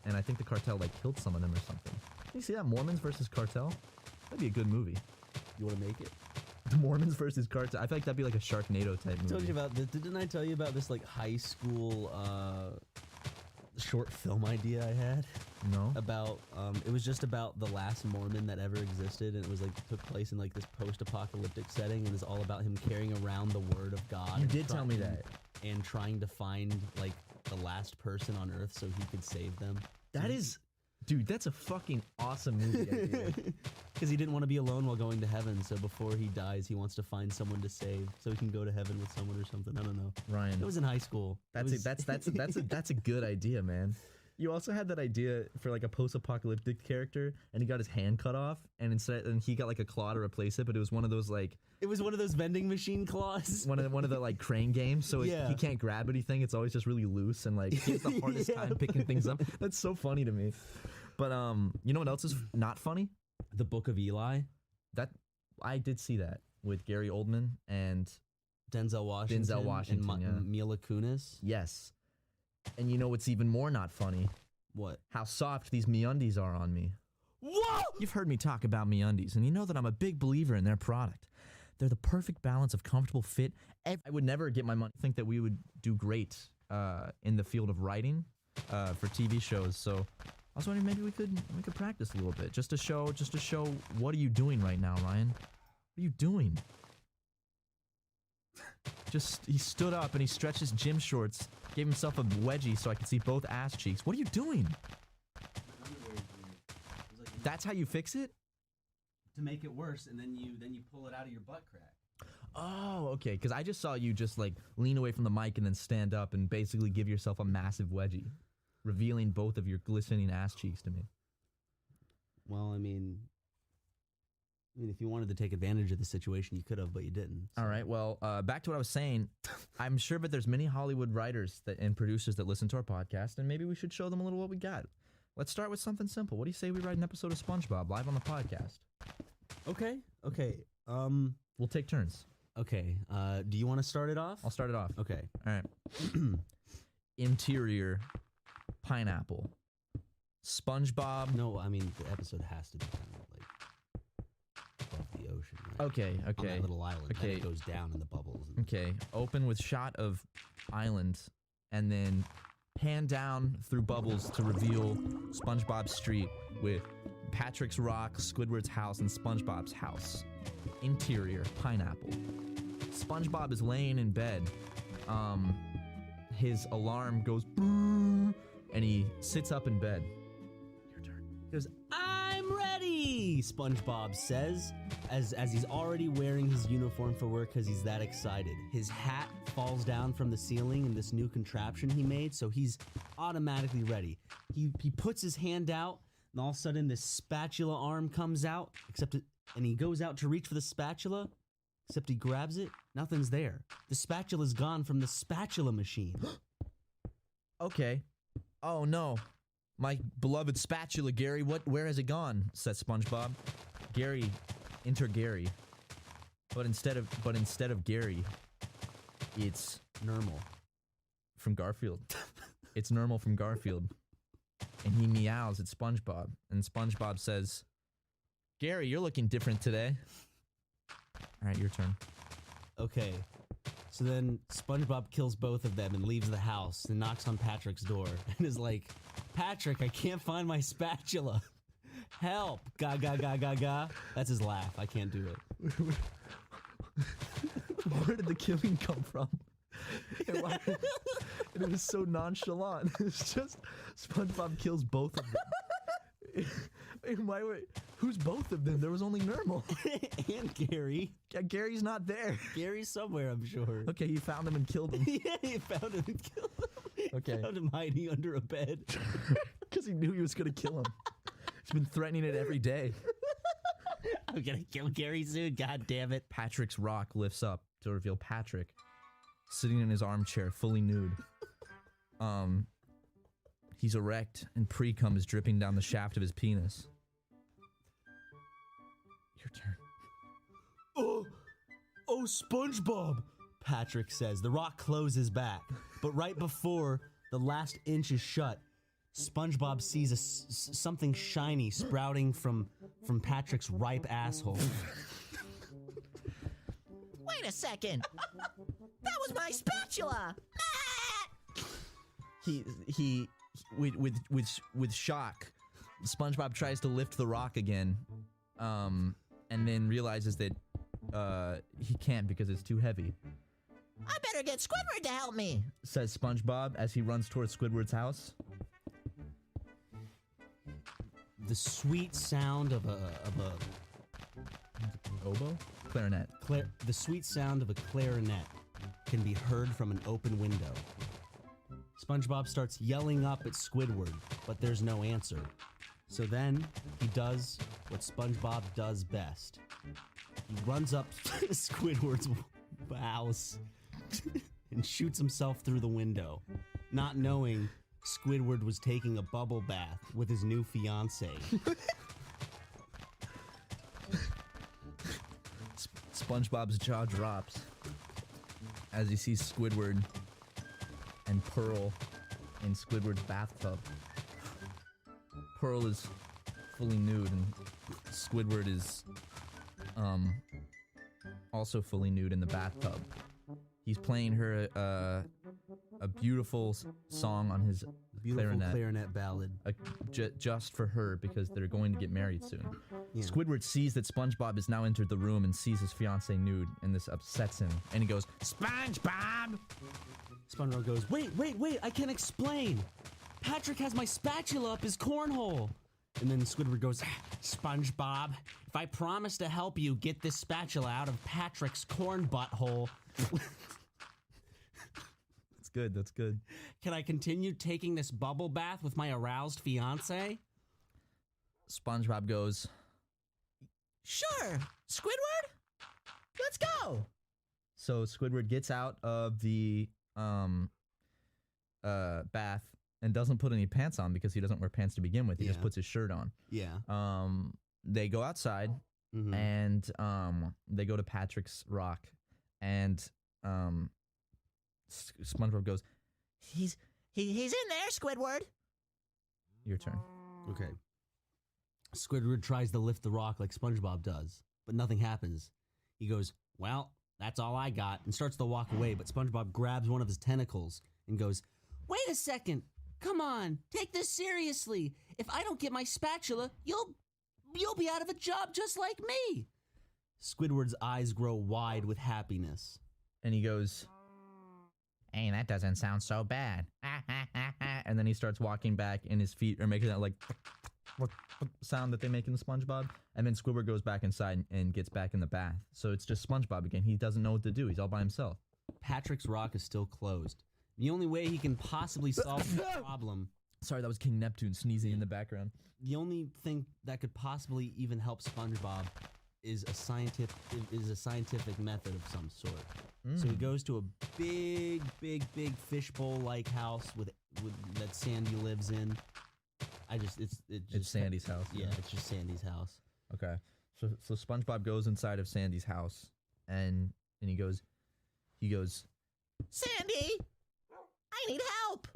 And I think the cartel like killed some of them or something. Can you see that? Mormons versus cartel? That'd be a good movie. You want to make it? Mormons versus cartel. I feel like that'd be like a Sharknado type movie. I told you about this. Didn't I tell you about this like high school short film idea I had? No. About it was just about the last Mormon that ever existed, and it was like took place in like this post-apocalyptic setting, and is all about him carrying around the word of God. You and did tell me that. and trying to find like the last person on earth so he could save them. That is, dude, that's a fucking awesome movie idea. Because he didn't want to be alone while going to heaven, so before he dies, he wants to find someone to save so he can go to heaven with someone or something. I don't know. Ryan, It was in high school. that's a good idea, man. You also had that idea for like a post-apocalyptic character, and he got his hand cut off, and he got like a claw to replace it, but it was one of those like It was one of those vending machine claws. one of the like crane games, so Yeah. he can't grab anything. It's always just really loose, and like he has the hardest Yeah. time picking things up. That's so funny to me. But you know what else is not funny? The Book of Eli. That I did see that with Gary Oldman and Denzel Washington. Washington, and yeah. Mila Kunis. yes. And you know what's even more not funny? What? How soft these MeUndies are on me. Whoa! You've heard me talk about MeUndies, and you know that I'm a big believer in their product. They're the perfect balance of comfortable fit. I would never get my money. I think that we would do great in the field of writing for TV shows. So I was wondering maybe we could practice a little bit just to show what are you doing right now, Ryan? What are you doing? He stood up and he stretched his gym shorts, gave himself a wedgie so I could see both ass cheeks. What are you doing? That's how you fix it? To make it worse, and then you pull it out of your butt crack. Oh, okay. Because I just saw you just like lean away from the mic and then stand up and basically give yourself a massive wedgie, revealing both of your glistening ass cheeks to me. Well, I mean, if you wanted to take advantage of the situation, you could have, but you didn't. All right. Well, back to what I was saying. I'm sure that there's many Hollywood writers and producers that listen to our podcast, and maybe we should show them a little what we got. Let's start with something simple. What do you say we write an episode of SpongeBob live on the podcast? Okay. We'll take turns. Okay. Do you want to start it off? I'll start it off. Okay. All right. Interior, pineapple. SpongeBob. No, I mean the episode has to be kind of like above the ocean, right? Okay. On that little island. Then Okay. it goes down in the bubbles. And Okay. Open with shot of island, and then pan down through bubbles to reveal SpongeBob's street with Patrick's Rock, Squidward's house, and SpongeBob's house. Interior, pineapple. SpongeBob is laying in bed. His alarm goes brrr, and he sits up in bed. Your turn. He goes, "I'm ready," SpongeBob says, as he's already wearing his uniform for work because he's that excited. His hat falls down from the ceiling in this new contraption he made, so he's automatically ready. He puts his hand out, and all of a sudden this spatula arm comes out, and he goes out to reach for the spatula, except he grabs it, nothing's there. The spatula's gone from the spatula machine. Okay. Oh no. My beloved spatula, Gary. Where has it gone? Says SpongeBob. Gary, enter Gary. But instead of Gary, it's Normal. from Garfield. It's Normal from Garfield. And he meows at SpongeBob. And SpongeBob says, Gary, you're looking different today. All right, your turn. Okay. So then SpongeBob kills both of them and leaves the house and knocks on Patrick's door and is like, Patrick, I can't find my spatula. Help. Ga ga ga ga ga. That's his laugh. I can't do it. Where did the killing come from? And it was so nonchalant. It's just SpongeBob kills both of them. And who's both of them? There was only Normal. And Gary. Yeah, Gary's not there. Gary's somewhere, I'm sure. Okay, he found him and killed him. Yeah, he found him and killed him. Okay. Found him hiding under a bed. Because he knew he was going to kill him. He's been threatening it every day. I'm gonna kill Gary soon, god damn it. Patrick's rock lifts up to reveal Patrick sitting in his armchair, fully nude. He's erect and pre-cum is dripping down the shaft of his penis. Your turn. Oh, SpongeBob, Patrick says. The rock closes back, but right before the last inch is shut, SpongeBob sees something shiny sprouting from Patrick's ripe asshole. Wait a second. That was my spatula. With shock, SpongeBob tries to lift the rock again, and then realizes that he can't because it's too heavy. I better get Squidward to help me. Says SpongeBob as he runs towards Squidward's house. The sweet sound of a oboe? Clarinet. The sweet sound of a clarinet can be heard from an open window. SpongeBob starts yelling up at Squidward, but there's no answer. So then he does what SpongeBob does best. He runs up to Squidward's house and shoots himself through the window, not knowing Squidward was taking a bubble bath with his new fiancée. SpongeBob's jaw drops as he sees Squidward and Pearl in Squidward's bathtub. Pearl is fully nude and Squidward is also fully nude in the bathtub. He's playing her a beautiful song on his Beautiful clarinet ballad. Just for her because they're going to get married soon. Yeah. Squidward sees that SpongeBob has now entered the room and sees his fiancée nude, and this upsets him. And he goes, SpongeBob! SpongeBob goes, wait, I can explain. Patrick has my spatula up his cornhole. And then Squidward goes, SpongeBob, if I promise to help you get this spatula out of Patrick's corn butthole... That's good. Can I continue taking this bubble bath with my aroused fiancé? SpongeBob goes, Sure, Squidward, let's go. so Squidward gets out of the bath and doesn't put any pants on because he doesn't wear pants to begin with. He just Yeah. puts his shirt on. Yeah. They go outside Mhm. and they go to Patrick's rock, and SpongeBob goes, He's in there, Squidward. your turn. Okay. Squidward tries to lift the rock like SpongeBob does, but nothing happens. He goes, well, that's all I got, and starts to walk away, but SpongeBob grabs one of his tentacles and goes, wait a second. Come on, take this seriously. If I don't get my spatula, you'll be out of a job just like me. Squidward's eyes grow wide with happiness. And he goes, Hey, that doesn't sound so bad. and then he starts walking back, and his feet are making that like sound that they make in the SpongeBob. And then Squidward goes back inside and gets back in the bath. So it's just SpongeBob again. He doesn't know what to do. He's all by himself. Patrick's rock is still closed. The only way he can possibly solve the problem, Sorry, that was King Neptune sneezing in the background. the only thing that could possibly even help SpongeBob is a scientific method of some sort. So he goes to a big fishbowl-like house with that Sandy lives in. It's Sandy's house. Yeah, it's just Sandy's house. Okay. So SpongeBob goes inside of Sandy's house, and he goes, Sandy, I need help.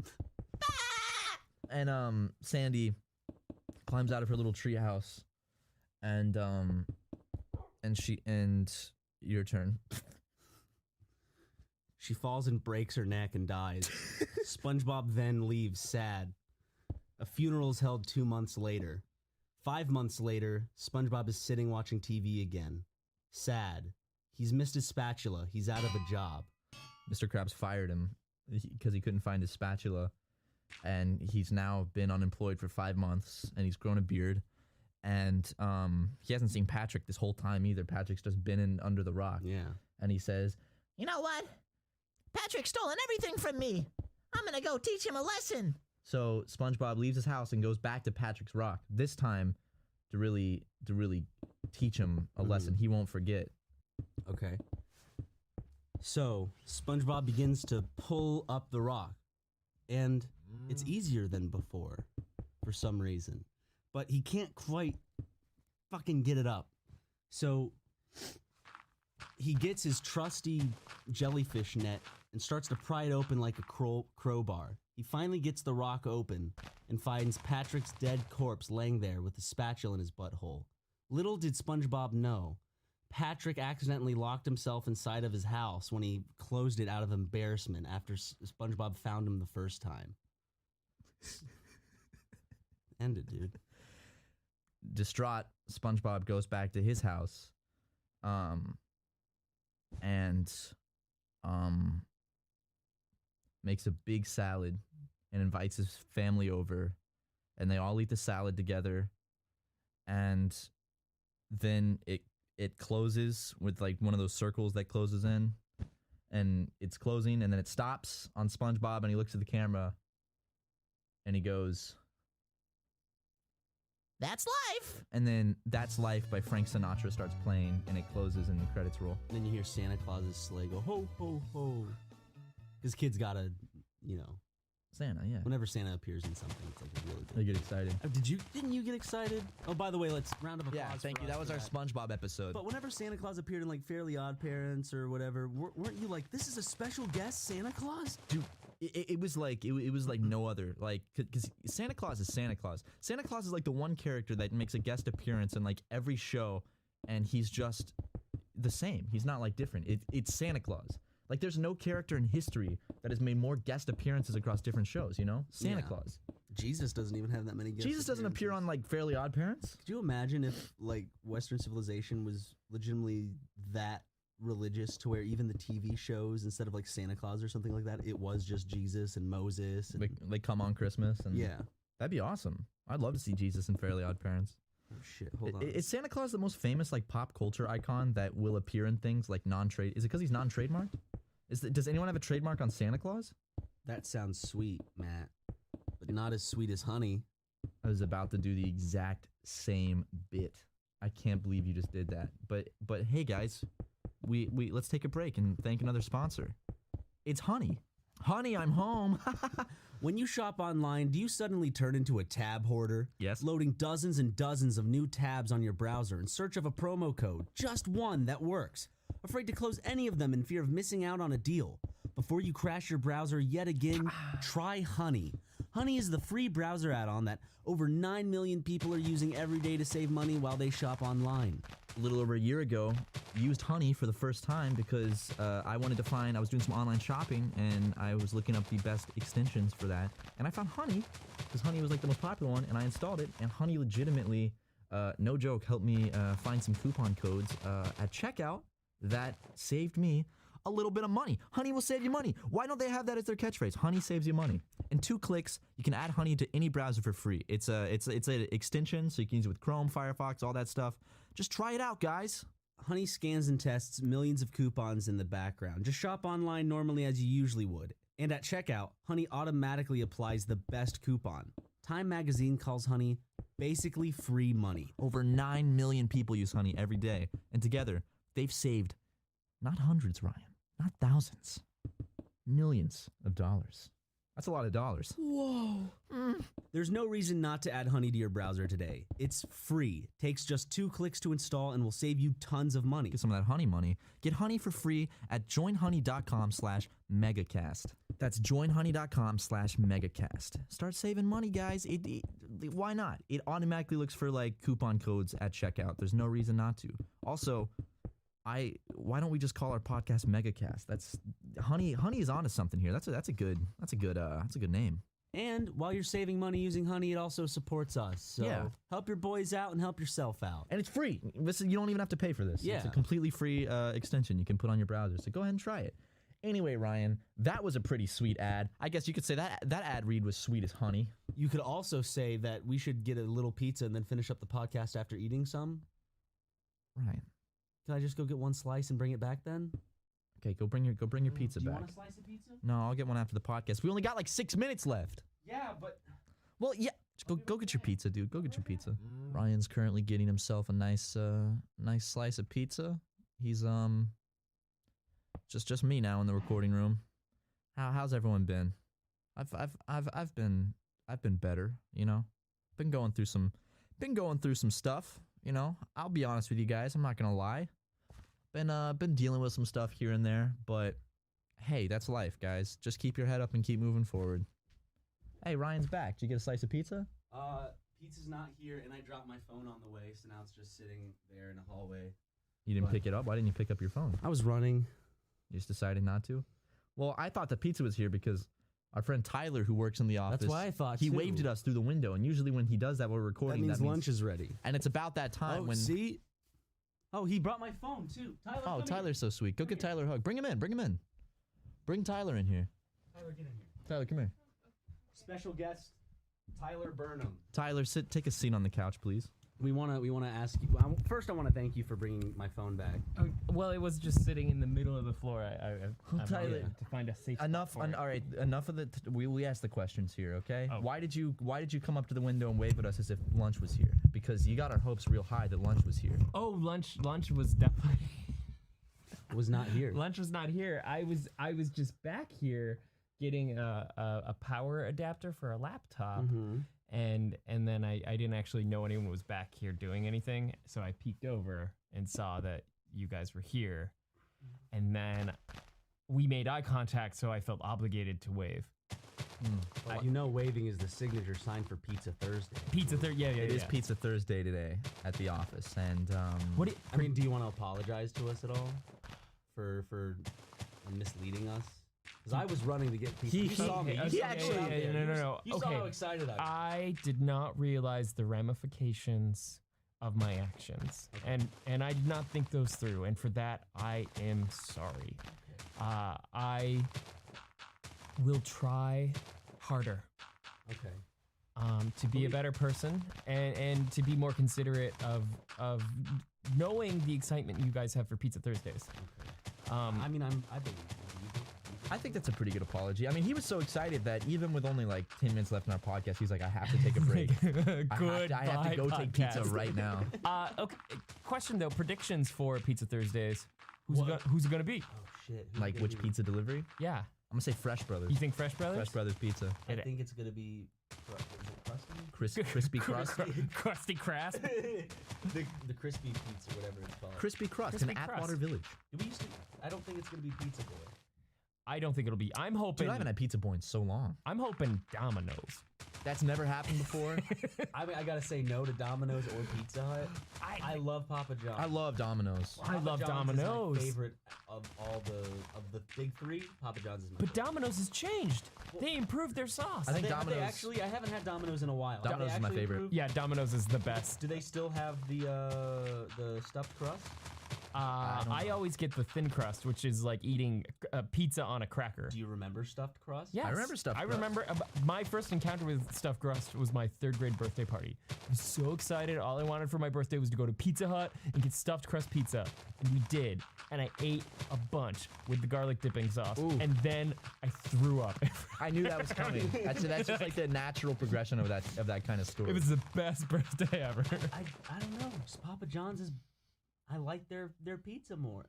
And Sandy climbs out of her little tree house, and your turn. She falls and breaks her neck and dies. SpongeBob then leaves sad. A funeral is held 2 months later. 5 months later, SpongeBob is sitting watching TV again. Sad. He's missed his spatula. He's out of a job. Mr. Krabs fired him because he couldn't find his spatula, and he's now been unemployed for 5 months, and he's grown a beard, and he hasn't seen Patrick this whole time either. Patrick's just been in under the rock. Yeah. And he says, You know what? Patrick's stolen everything from me. I'm gonna go teach him a lesson. so SpongeBob leaves his house and goes back to Patrick's rock, this time to really teach him a lesson he won't forget. Okay. So, SpongeBob begins to pull up the rock. And it's easier than before, for some reason. But he can't quite fucking get it up. So, he gets his trusty jellyfish net and starts to pry it open like a crowbar. He finally gets the rock open and finds Patrick's dead corpse laying there with a spatula in his butthole. Little did SpongeBob know, Patrick accidentally locked himself inside of his house when he closed it out of embarrassment after SpongeBob found him the first time. End it, dude. Distraught, SpongeBob goes back to his house, and makes a big salad and invites his family over, and they all eat the salad together, and then it closes with like one of those circles that closes in, and it's closing, and then it stops on SpongeBob, and he looks at the camera and he goes, That's life. and then That's Life by Frank Sinatra starts playing, and it closes and the credits roll. And then you hear Santa Claus's sleigh go, ho, ho, ho. Because kids gotta, you know, Santa, yeah. whenever Santa appears in something, it's like a really They good. get excited. Didn't you get excited? Oh, by the way, let's round of applause. Yeah, thank for you. us That was for our SpongeBob episode. But whenever Santa Claus appeared in like Fairly Odd Parents or whatever, weren't you like, this is a special guest Santa Claus? Dude, it was like no other, like, because Santa Claus is Santa Claus. Santa Claus is like the one character that makes a guest appearance in like every show, and he's just the same. He's not like different. It's Santa Claus. Like, there's no character in history that has made more guest appearances across different shows, you know? Santa Yeah. Claus. Jesus doesn't even have that many guest Jesus doesn't appear on like Fairly Odd Parents. Could you imagine if like Western civilization was legitimately that religious to where even the TV shows, instead of like Santa Claus or something like that, it was just Jesus and Moses and They come on Christmas, and yeah. that'd be awesome. I'd love to see Jesus in Fairly Odd Parents. Oh shit, hold on. Is Santa Claus the most famous like pop culture icon that will appear in things like non-trade? Is it because he's non-trademarked? Does anyone have a trademark on Santa Claus? That sounds sweet, Matt, but not as sweet as honey. I was about to do the exact same bit. I can't believe you just did that. But hey guys, we let's take a break and thank another sponsor. It's Honey. Honey, I'm home. When you shop online, do you suddenly turn into a tab hoarder? Yes. Loading dozens and dozens of new tabs on your browser in search of a promo code, just one that works. Afraid to close any of them in fear of missing out on a deal. Before you crash your browser yet again, try Honey. Honey is the free browser add-on that over 9 million people are using every day to save money while they shop online. A little over a year ago, used Honey for the first time because I was doing some online shopping, and I was looking up the best extensions for that, and I found Honey because Honey was like the most popular one, and I installed it, and Honey legitimately, no joke, helped me find some coupon codes at checkout that saved me a little bit of money. Honey will save you money. Why don't they have that as their catchphrase? Honey saves you money. In 2 clicks, you can add Honey to any browser for free. It's an extension, so you can use it with Chrome, Firefox, all that stuff. Just try it out, guys. Honey scans and tests millions of coupons in the background. Just shop online normally as you usually would. And at checkout, Honey automatically applies the best coupon. Time Magazine calls Honey basically free money. Over 9 million people use Honey every day, and together, they've saved not hundreds, Ryan, not thousands, millions of dollars. That's a lot of dollars. Whoa. There's no reason not to add Honey to your browser today. It's free, takes just 2 clicks to install, and will save you tons of money. Get some of that Honey money. Get Honey for free at joinhoney.com/megacast. That's joinhoney.com/megacast. Start saving money, guys. Why not? It automatically looks for like coupon codes at checkout. There's no reason not to. Also, why don't we just call our podcast Megacast? That's Honey is onto something here. That's a good name. And while you're saving money using Honey, it also supports us. So Yeah. help your boys out and help yourself out. And it's free. Listen, you don't even have to pay for this. Yeah. It's a completely free extension you can put on your browser. So go ahead and try it. Anyway, Ryan, that was a pretty sweet ad. I guess you could say that ad read was sweet as honey. You could also say that we should get a little pizza and then finish up the podcast after eating some. Ryan. Can I just go get one slice and bring it back then? Okay, go bring your pizza Do you back. want a slice of pizza? No, I'll get one after the podcast. We only got like 6 minutes left. Yeah, but Well, yeah. Just go get your pizza, dude. Go get your pizza. Ryan's currently getting himself a nice slice of pizza. He's just me now in the recording room. How's everyone been? I've been better, you know. Been going through some stuff, you know. I'll be honest with you guys. I'm not gonna lie. Been dealing with some stuff here and there, but hey, that's life, guys. Just keep your head up and keep moving forward. Hey, Ryan's back. Did you get a slice of pizza? Pizza's not here, and I dropped my phone on the way, so now it's just sitting there in the hallway. You didn't pick it up? Why didn't you pick up your phone? I was running. You just decided not to? Well, I thought the pizza was here because our friend Tyler, who works in the office, That's why I thought he too. waved at us through the window, and usually when he does that, we're That recording. means lunch is ready. And it's about that time when. See? Oh, he brought my phone too. Tyler, Oh, come Tyler's so sweet. Go give here. Tyler a hug. Bring him in. Bring Tyler in here. Here. Tyler, get in here. Tyler, come here. Special guest, Tyler Burnham. Tyler, take a seat on the couch, please. We wanna ask you. First, I want to thank you for bringing my phone back. Well, it was just sitting in the middle of the floor. I'm Tyler, to find a safe Enough. spot for it. All right. Enough of the. We asked the questions here, okay? Oh. Why did you come up to the window and wave at us as if lunch was here? Because you got our hopes real high that lunch was here. Oh, lunch was definitely Was not here. lunch was not here. I was just back here getting a power adapter for a laptop. Mm-hmm. And then I didn't actually know anyone was back here doing anything, so I peeked over and saw that you guys were here, and then we made eye contact, so I felt obligated to wave. You know, waving is the signature sign for Pizza Thursday. Yeah. It is Pizza Thursday today at the office, and What? Do you, I mean, do you want to apologize to us at all for misleading us? Because I was running to get pizza. You saw me. he actually- No. You saw how excited I was. I did not realize the ramifications of my actions, and I did not think those through, and for that I am sorry. I will try harder Okay. to be a better person and to be more considerate of knowing the excitement you guys have for Pizza Thursdays. I mean, I believe you. I think that's a pretty good apology. I mean, he was so excited that even with only like 10 minutes left in our podcast, he's like, I have to take a break. I have to go take pizza right now. Okay. Question though, predictions for Pizza Thursdays. Who's it gonna be? Oh shit. Who's Like gonna which be? pizza delivery? Yeah. I'm gonna say Fresh Brothers. You think Fresh Brothers? Fresh Brothers Pizza. I think it's gonna be. Is it Krusty? Crispy crust. Crusty crust. the crispy pizza, whatever it's called. Crispy crust Crispy in crust. Atwater Village. We used to, I don't think it's gonna be Pizza Boy. I don't think it'll be. I'm hoping. Dude, I haven't had Pizza Boy in so long. I'm hoping Domino's. That's never happened before. I mean, I gotta say no to Domino's or Pizza Hut. I love Papa John's. I love Domino's. I love John's is Domino's. my favorite of all the big three. Papa John's is my But favorite. Domino's has changed. They improved their sauce. I think Have they Domino's- actually, I haven't had Domino's in a while. Domino's Have is they my actually favorite. improved? Yeah, Domino's is the best. Do they still have the stuffed crust? I always get the thin crust, which is like eating a pizza on a cracker. Do you remember stuffed crust? Yes. I remember stuffed I crust. remember my first encounter with stuffed crust was my 3rd grade birthday party. I was so excited. All I wanted for my birthday was to go to Pizza Hut and get stuffed crust pizza. And we did. And I ate a bunch with the garlic dipping sauce. Ooh. And then I threw up. I knew that was coming. That's just like the natural progression of that kind of story. It was the best birthday ever. I don't know. Just Papa John's is. I like their pizza more.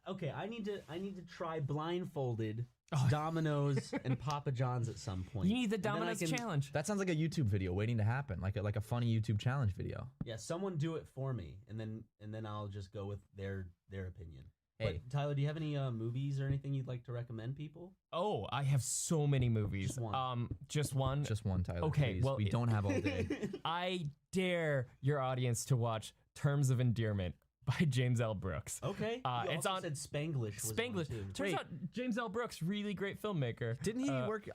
Okay, I need to try blindfolded Domino's and Papa John's at some point. You need the And then I Domino's can- challenge. That sounds like a YouTube video waiting to happen, like a funny YouTube challenge video. Yeah, someone do it for me, and then I'll just go with their opinion. A. Tyler, do you have any movies or anything you'd like to recommend people? Oh, I have so many movies. Just one. Just one. Just one, Tyler. Okay, please. well, we don't have all day. I dare your audience to watch Terms of Endearment by James L. Brooks. Okay. It's also on said Spanglish. Was Spanglish. one, too. Turns Wait. out James L. Brooks, really great filmmaker. Didn't he work?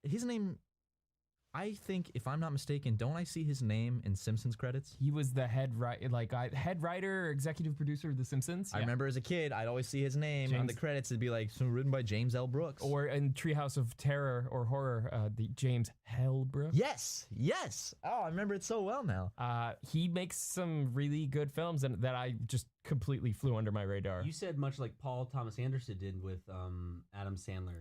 His name. I think, if I'm not mistaken, don't I see his name in Simpsons credits? He was the head writer or executive producer of The Simpsons. I remember as a kid, I'd always see his name on the James- credits. It'd be like, so written by James L. Brooks. Or in Treehouse of Terror or Horror, the James Hell Brooks. yes. Oh, I remember it so well now. He makes some really good films and that I just completely flew under my radar. You said much like Paul Thomas Anderson did with Adam Sandler.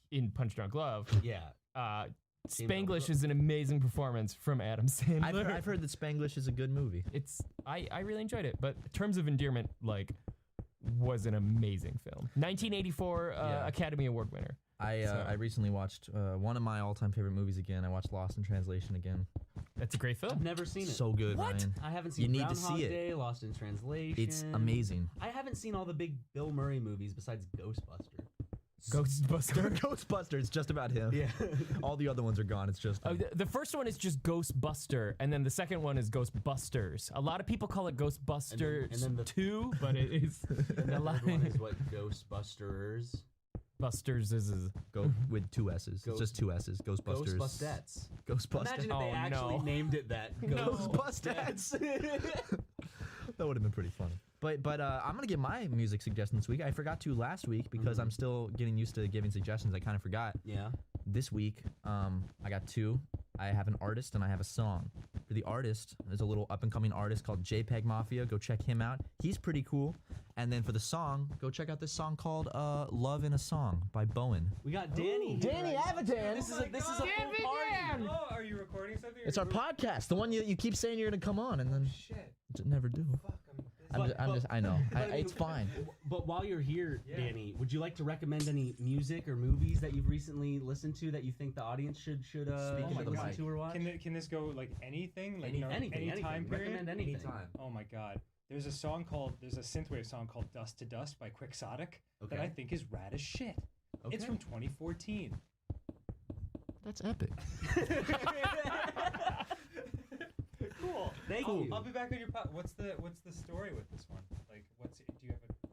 In Punch Drunk Love. Yeah. Spanglish is an amazing performance from Adam Sandler. I've heard that Spanglish is a good movie. I really enjoyed it, but Terms of Endearment was an amazing film. 1984 Academy Award winner. I recently watched one of my all-time favorite movies again. I watched Lost in Translation again. That's a great film. I've never seen it. So good, What? Ryan. I haven't seen You need to Groundhog see it. Day, Lost in Translation. It's amazing. I haven't seen all the big Bill Murray movies besides Ghostbuster. Ghostbuster. Ghostbuster. It's just about him. Yeah. All the other ones are gone. It's just him. The first one is just Ghostbuster, and then the second one is Ghostbusters. A lot of people call it Ghostbusters and then the 2, but it is And a the lot. third one is what? Ghostbusters. Busters is Go with 2 S's. It's just 2 S's. Ghostbusters. Ghostbustettes. Ghostbusters. Imagine if they Oh, actually no. named it that. No. Ghostbustettes. That would have been pretty funny. But I'm gonna give my music suggestion this week. I forgot to last week because I'm still getting used to giving suggestions. I kind of forgot. Yeah. This week, I got 2. I have an artist and I have a song. For the artist, there's a little up-and-coming artist called JPEG Mafia. Go check him out. He's pretty cool. And then for the song, go check out this song called "Love in a Song" by Bowen. We got Danny. Danny Avidan. This is a full party. Oh, are you recording something? It's our podcast, the one you keep saying you're gonna come on and then Shit. never do. Fuck, I'm busy. I know. But I mean, It's fine. But while you're here, Yeah. Danny, would you like to recommend any music or movies that you've recently listened to that you think the audience should Speak into the listen mic. to or watch? Can this go like anything? Like anything. any time period? Recommend anything. Oh my god. There's a synthwave song called Dust to Dust by Quixotic that I Okay. think is rad as shit. Okay. It's from 2014. That's epic. Cool. Thank you. I'll be back on your What's the story with this one? Like do you have a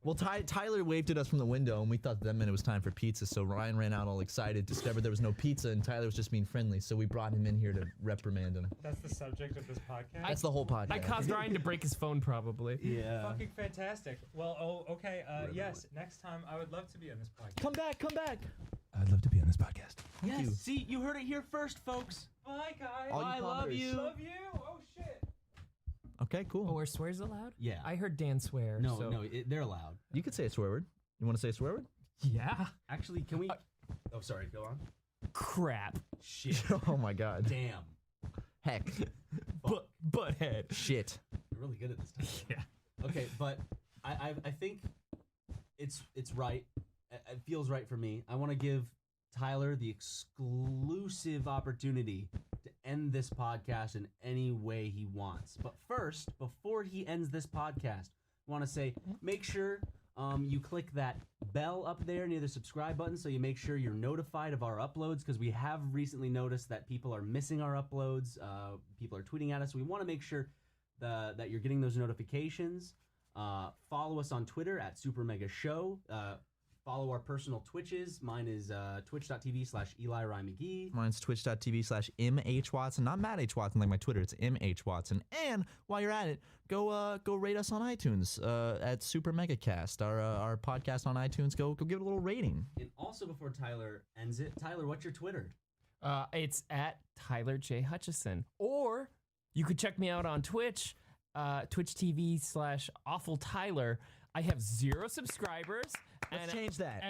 Well, Tyler waved at us from the window, and we thought that meant it was time for pizza. So Ryan ran out all excited, discovered there was no pizza, and Tyler was just being friendly. So we brought him in here to reprimand him. That's the subject of this podcast? That's the whole podcast. I caused Ryan to break his phone, probably. Yeah. Fucking fantastic. Well, okay. Yes, next time I would love to be on this podcast. Come back. I'd love to be on this podcast. Yes. you. See, you heard it here first, folks. Bye, guys. All you I love poppers. you. Love you. Oh shit. Okay, cool. Oh, are swears allowed? Yeah. I heard Dan swear. No, so. no, they're allowed. You could say a swear word. You want to say a swear word? Yeah. Actually, can we? Oh, sorry. Go on. Crap. Shit. Oh my God. Damn. Heck. Butthead. Shit. You're really good at this stuff. Yeah. Okay, but I think it's right. It feels right for me. I want to give Tyler the exclusive opportunity to end this podcast in any way he wants. But first, before he ends this podcast, I want to say make sure you click that bell up there near the subscribe button so you make sure you're notified of our uploads, because we have recently noticed that people are missing our uploads. People are tweeting at us. We want to make sure that you're getting those notifications. Follow us on Twitter at SuperMegaShow. Follow our personal Twitches. Mine is twitch.tv/EliRyMcGee. Mine's twitch.tv/MHWatson. Not Matt H. Watson like my Twitter. It's MH Watson. And while you're at it, go rate us on iTunes at Super Megacast, our podcast on iTunes. Go give it a little rating. And also, before Tyler ends it, Tyler, what's your Twitter? It's at Tyler J. Hutchison. Or you could check me out on Twitch, Twitch TV/Awful Tyler. I have 0 subscribers. Let's change that.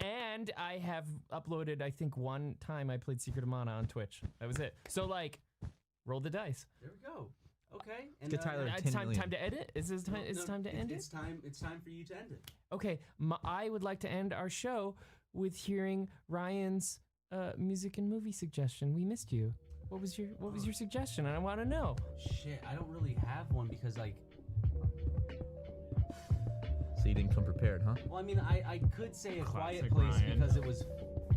And I have uploaded, I think, one time I played Secret of Mana on Twitch. That was it. So, roll the dice. There we go. Okay. And get Tyler It's 10 million. time to edit? Is this time? It's time to end it? It's time for you to end it. Okay. I would like to end our show with hearing Ryan's music and movie suggestion. We missed you. What was your suggestion? I want to know. Shit, I don't really have one because So you didn't come prepared, huh? Well, I mean, I could say A Quiet Classic Place Ryan. because it was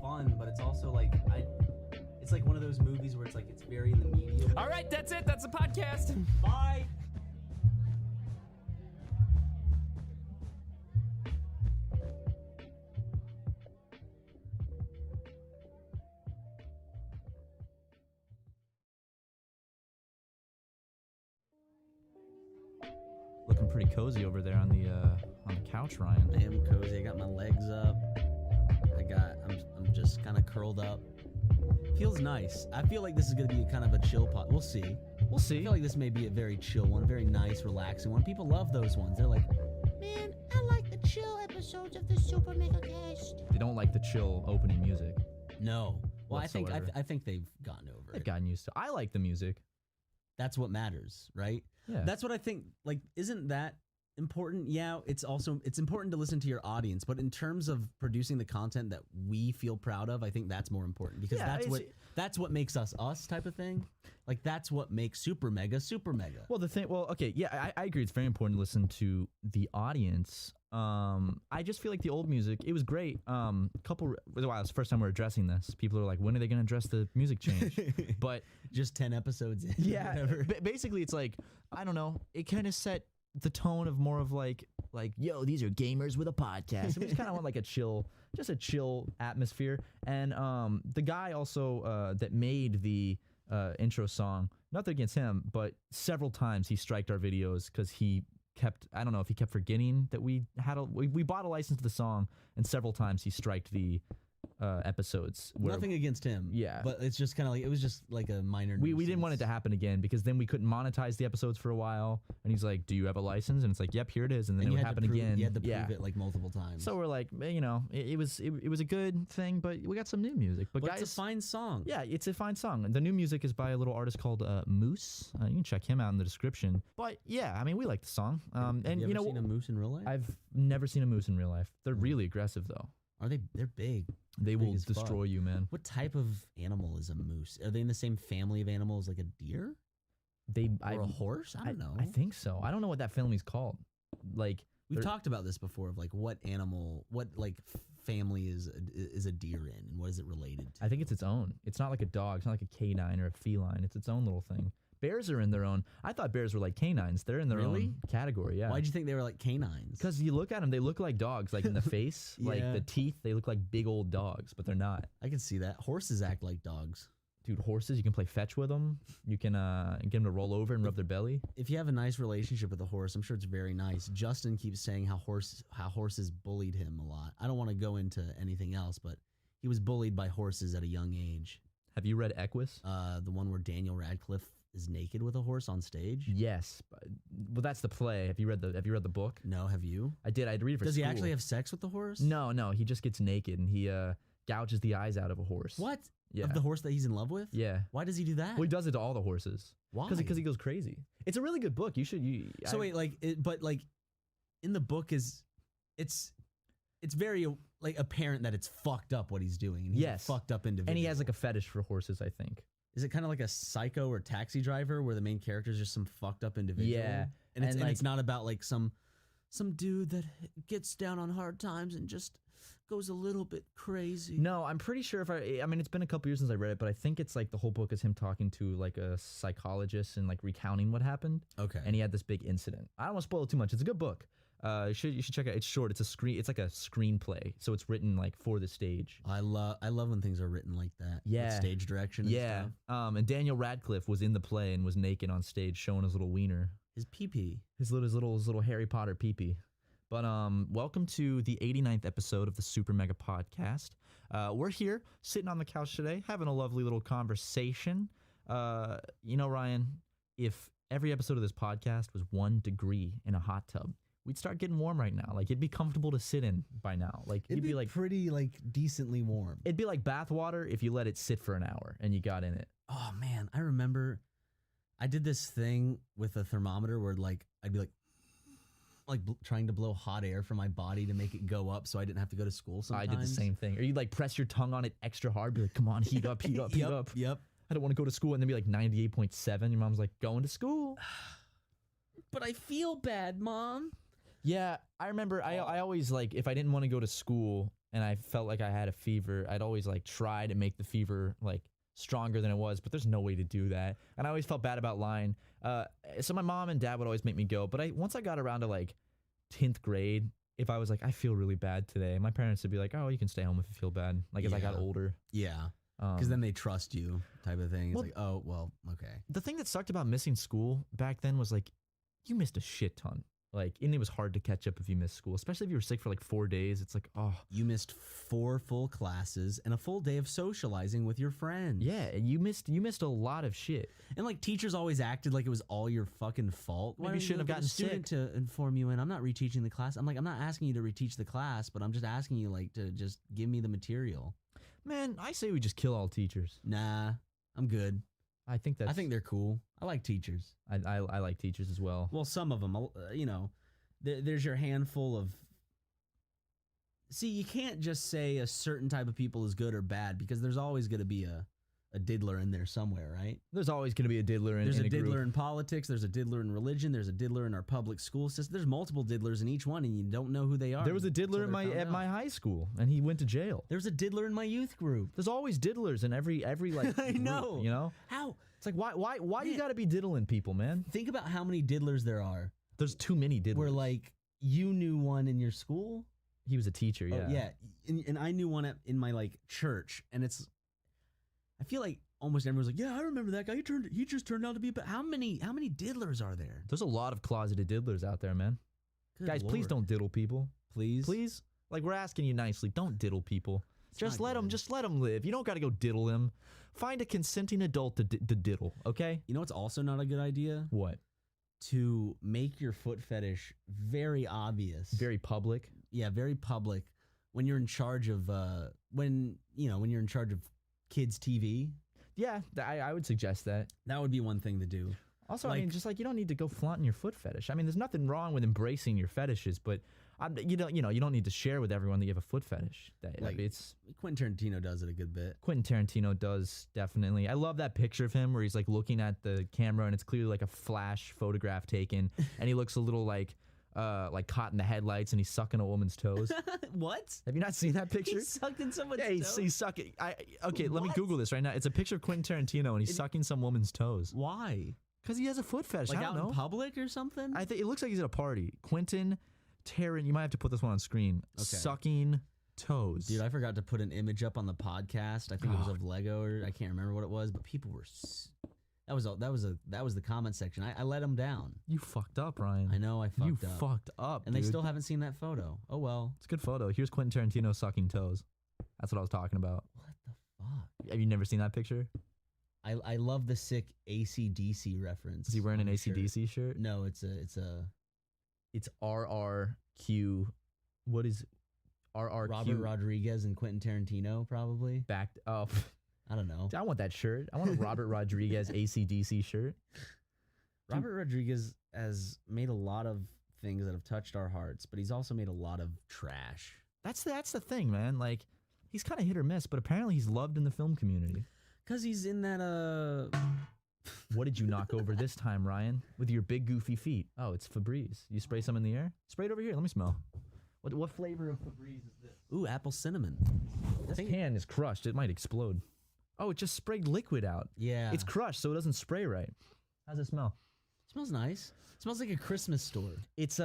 fun, but it's also like it's like one of those movies where it's like it's very in the medium. All right, that's it. That's the podcast. Bye. Looking pretty cozy over there on the couch, Ryan. I am cozy. I got my legs up. I'm just kind of curled up. Feels nice. I feel like this is gonna be kind of a chill pot. We'll see. We'll I see. feel like this may be a very chill one, very nice, relaxing one. People love those ones. They're like, Man, I like the chill episodes of the Super Mega Cast. They don't like the chill opening music. no. Well, Whatsoever. I think they've gotten over They've it. gotten used to. I like the music. That's what matters, right? Yeah. That's what I think. Like, isn't that important? Yeah, it's important to listen to your audience, but in terms of producing the content that we feel proud of, I think that's more important because Yeah, that's what makes us type of thing. Like that's what makes Super Mega. Well, okay, yeah, I agree. It's very important to listen to the audience. I just feel like the old music, it was great. Wow, it's the first time we're addressing this. People are like, when are they going to address the music change? But Just 10 episodes in. yeah, whatever. basically, it's like, I don't know. It kind of set the tone of more of like, yo, these are gamers with a podcast. And we just kind of want like a chill atmosphere. And the guy also that made the intro song, nothing against him, but several times he striked our videos because he kept, I don't know if he kept forgetting that we bought a license to the song, and several times he striked the episodes. Nothing against him. Yeah. But it's just kind of like, it was just like a minor we didn't want it nuisance. to happen again because then we couldn't monetize the episodes for a while. And he's like, do you have a license? And it's like, yep, here it is. And then And it you would had to happen prove, again. You had to prove it like multiple times. So we're like, it was a good thing, but we got some new music. But But guys, it's a fine song. yeah, it's a fine song. The new music is by a little artist called Moose. You can check him out in the description. But yeah, I mean, we like the song. And Have you you ever know, seen a moose in real life? I've never seen a moose in real life. They're really aggressive though. Are they? They're big. They Big will as fuck. destroy you, man. What type of animal is a moose? Are they in the same family of animals like a deer or a horse? I don't know. I think so. I don't know what that family's called. Like We've they're- talked about this before of like what animal, what like family is a deer in, and what is it related to? I think it's its own. It's not like a dog. It's not like a canine or a feline. It's its own little thing. Bears are in their own. I thought bears were like canines. They're in their Really? own category. Yeah. Why'd you think they were like canines? Because you look at them, they look like dogs. Like in the face, like Yeah. the teeth, they look like big old dogs, but they're not. I can see that. Horses act like dogs. Dude, horses, you can play fetch with them. You can get them to roll over and rub their belly. If you have a nice relationship with a horse, I'm sure it's very nice. Justin keeps saying how horses bullied him a lot. I don't want to go into anything else, but he was bullied by horses at a young age. Have you read Equus? The one where Daniel Radcliffe is naked with a horse on stage. Yes. Well, that's the play. Have you read the book? No, have you? I did. I had to read it for Does school. he actually have sex with the horse? No. He just gets naked and he gouges the eyes out of a horse. What? Yeah. Of the horse that he's in love with? Yeah. Why does he do that? Well, he does it to all the horses. Why? Because he goes crazy. It's a really good book. You should. Wait, but in the book it's very like apparent that it's fucked up what he's doing, and he's Yes. a fucked up individual. And he has like a fetish for horses, I think. Is it kind of like a Psycho or Taxi Driver, where the main character is just some fucked up individual? Yeah. and it's And, it's not about like some dude that gets down on hard times and just goes a little bit crazy. No, I'm pretty sure I mean, it's been a couple years since I read it, but I think it's like the whole book is him talking to like a psychologist and like recounting what happened. Okay. And he had this big incident. I don't want to spoil it too much. It's a good book. You should check it out. It's short. It's like a screenplay, so it's written like for the stage. I love when things are written like that. with Yeah. stage direction. And Yeah. stuff. And Daniel Radcliffe was in the play and was naked on stage showing his little wiener, His pee. his little Harry Potter pee-pee. But welcome to the 89th episode of the Super Mega Podcast. We're here sitting on the couch today, having a lovely little conversation. Ryan, if every episode of this podcast was 1 degree in a hot tub, we'd start getting warm right now. Like it'd be comfortable to sit in by now. Like It'd you'd be like, pretty decently warm. it'd be like bath water if you let it sit for an hour and you got in it. Oh man, I remember I did this thing with a thermometer where like I'd be like trying to blow hot air from my body to make it go up so I didn't have to go to school sometimes. I did the same thing. Or you'd like press your tongue on it extra hard, be like, come on, heat up, heat up, heat up. Yep. I don't want to go to school, and then be like 98.7. Your mom's like, going to school. But I feel bad, Mom. Yeah, I remember I always like if I didn't want to go to school and I felt like I had a fever, I'd always like try to make the fever like stronger than it was, but there's no way to do that. And I always felt bad about lying. So my mom and dad would always make me go, but once I got around to like 10th grade, if I was like, I feel really bad today, my parents would be like, oh, you can stay home if you feel bad. Like as I got older. Yeah. Because then they trust you type of thing. It's like, oh, well, okay. The thing that sucked about missing school back then was like, you missed a shit ton. Like, and it was hard to catch up if you missed school, especially if you were sick for like 4 days. It's like, oh. You missed 4 full classes and a full day of socializing with your friends. Yeah, and you missed a lot of shit. And like teachers always acted like it was all your fucking fault. Maybe you shouldn't have gotten a student to inform you, and I'm not reteaching the class. I'm like, I'm not asking you to reteach the class, but I'm just asking you like to just give me the material. Man, I say we just kill all teachers. Nah, I'm good. I think they're cool. I like teachers. I like teachers as well. Well, some of them, you know, there's your handful of. See, you can't just say a certain type of people is good or bad because there's always going to be a diddler in there somewhere, right? There's always going to be a diddler in There's a diddler group. in politics. There's a diddler in religion. There's a diddler in our public school system. There's multiple diddlers in each one, and you don't know who they are. There was a diddler at my high school, and he went to jail. There's a diddler in my youth group. There's always diddlers in every like. I know. Group, you know how? It's like why do you got to be diddling people, man? Think about how many diddlers there are. There's too many diddlers. Where like you knew one in your school. He was a teacher. Yeah. Oh, yeah. And I knew one in my like church, and it's. I feel like almost everyone's like, yeah, I remember that guy. He just turned out to be. But how many diddlers are there? There's a lot of closeted diddlers out there, man. Good Guys, Lord. please don't diddle people. Please. Like we're asking you nicely, don't diddle people. Just let good. them live. You don't got to go diddle them. Find a consenting adult to diddle. Okay. You know what's also not a good idea? What? To make your foot fetish very obvious. Very public. Yeah, very public. When you're in charge of when you're in charge of kids TV. Yeah, I would suggest that. That would be one thing to do. Also, I mean, just like you don't need to go flaunting your foot fetish. I mean, there's nothing wrong with embracing your fetishes, but you don't need to share with everyone that you have a foot fetish. It's Quentin Tarantino does it a good bit. Quentin Tarantino does definitely. I love that picture of him where he's like looking at the camera and it's clearly like a flash photograph taken, and he looks a little like caught in the headlights and he's sucking a woman's toes. What? Have you not seen that picture? He sucked in someone's toes? He's sucking. Let me What? Google this right now. It's a picture of Quentin Tarantino and he's sucking some woman's toes. Why? Because he has a foot fetish. Like I don't out know. in public or something? I think it looks like he's at a party. Quentin Tarantino. You might have to put this one on screen. Okay. Sucking toes. Dude, I forgot to put an image up on the podcast. I think it was of Lego, or I can't remember what it was, but people were. That was the comment section. I let them down. You fucked up, Ryan. I know I fucked up. Fucked up, and dude. they still haven't seen that photo. Oh well. It's a good photo. Here's Quentin Tarantino sucking toes. That's what I was talking about. What the fuck? Have you never seen that picture? I love the sick AC/DC reference. Is he wearing an on the shirt. AC/DC shirt? No, it's RRQ. What is RRQ? Robert Rodriguez and Quentin Tarantino probably. Backed up. I don't know. I want that shirt. I want a Robert Rodriguez AC/DC shirt. Robert Rodriguez has made a lot of things that have touched our hearts, but he's also made a lot of trash. That's the thing, man. Like, he's kind of hit or miss, but apparently he's loved in the film community. Cause he's in that What did you knock over this time, Ryan? With your big goofy feet. Oh, it's Febreze. You spray some in the air? Spray it over here. Let me smell. What flavor of Febreze is this? Ooh, apple cinnamon. This can is crushed. It might explode. Oh, it just sprayed liquid out. Yeah. It's crushed, so it doesn't spray right. How's it smell? It smells nice. It smells like a Christmas store. It's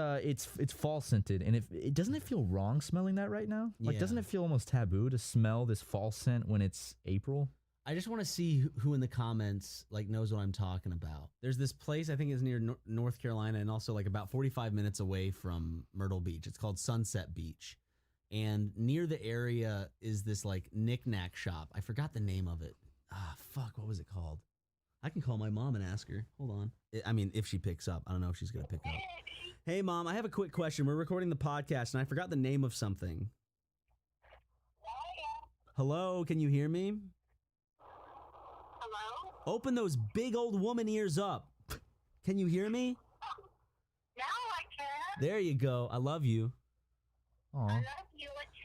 fall scented, and it doesn't it feel wrong smelling that right now? Like, Yeah. doesn't it feel almost taboo to smell this fall scent when it's April? I just want to see who in the comments like knows what I'm talking about. There's this place I think is near North Carolina and also like about 45 minutes away from Myrtle Beach. It's called Sunset Beach. And near the area is this like knick-knack shop. I forgot the name of it. Fuck, what was it called? I can call my mom and ask her. Hold on. I mean, if she picks up. I don't know if she's going to pick up. Hey, Mom, I have a quick question. We're recording the podcast and I forgot the name of something. Hello, can you hear me? Open those big old woman ears up. Can you hear me? Now I can. There you go. I love you. Aw. I love you. What you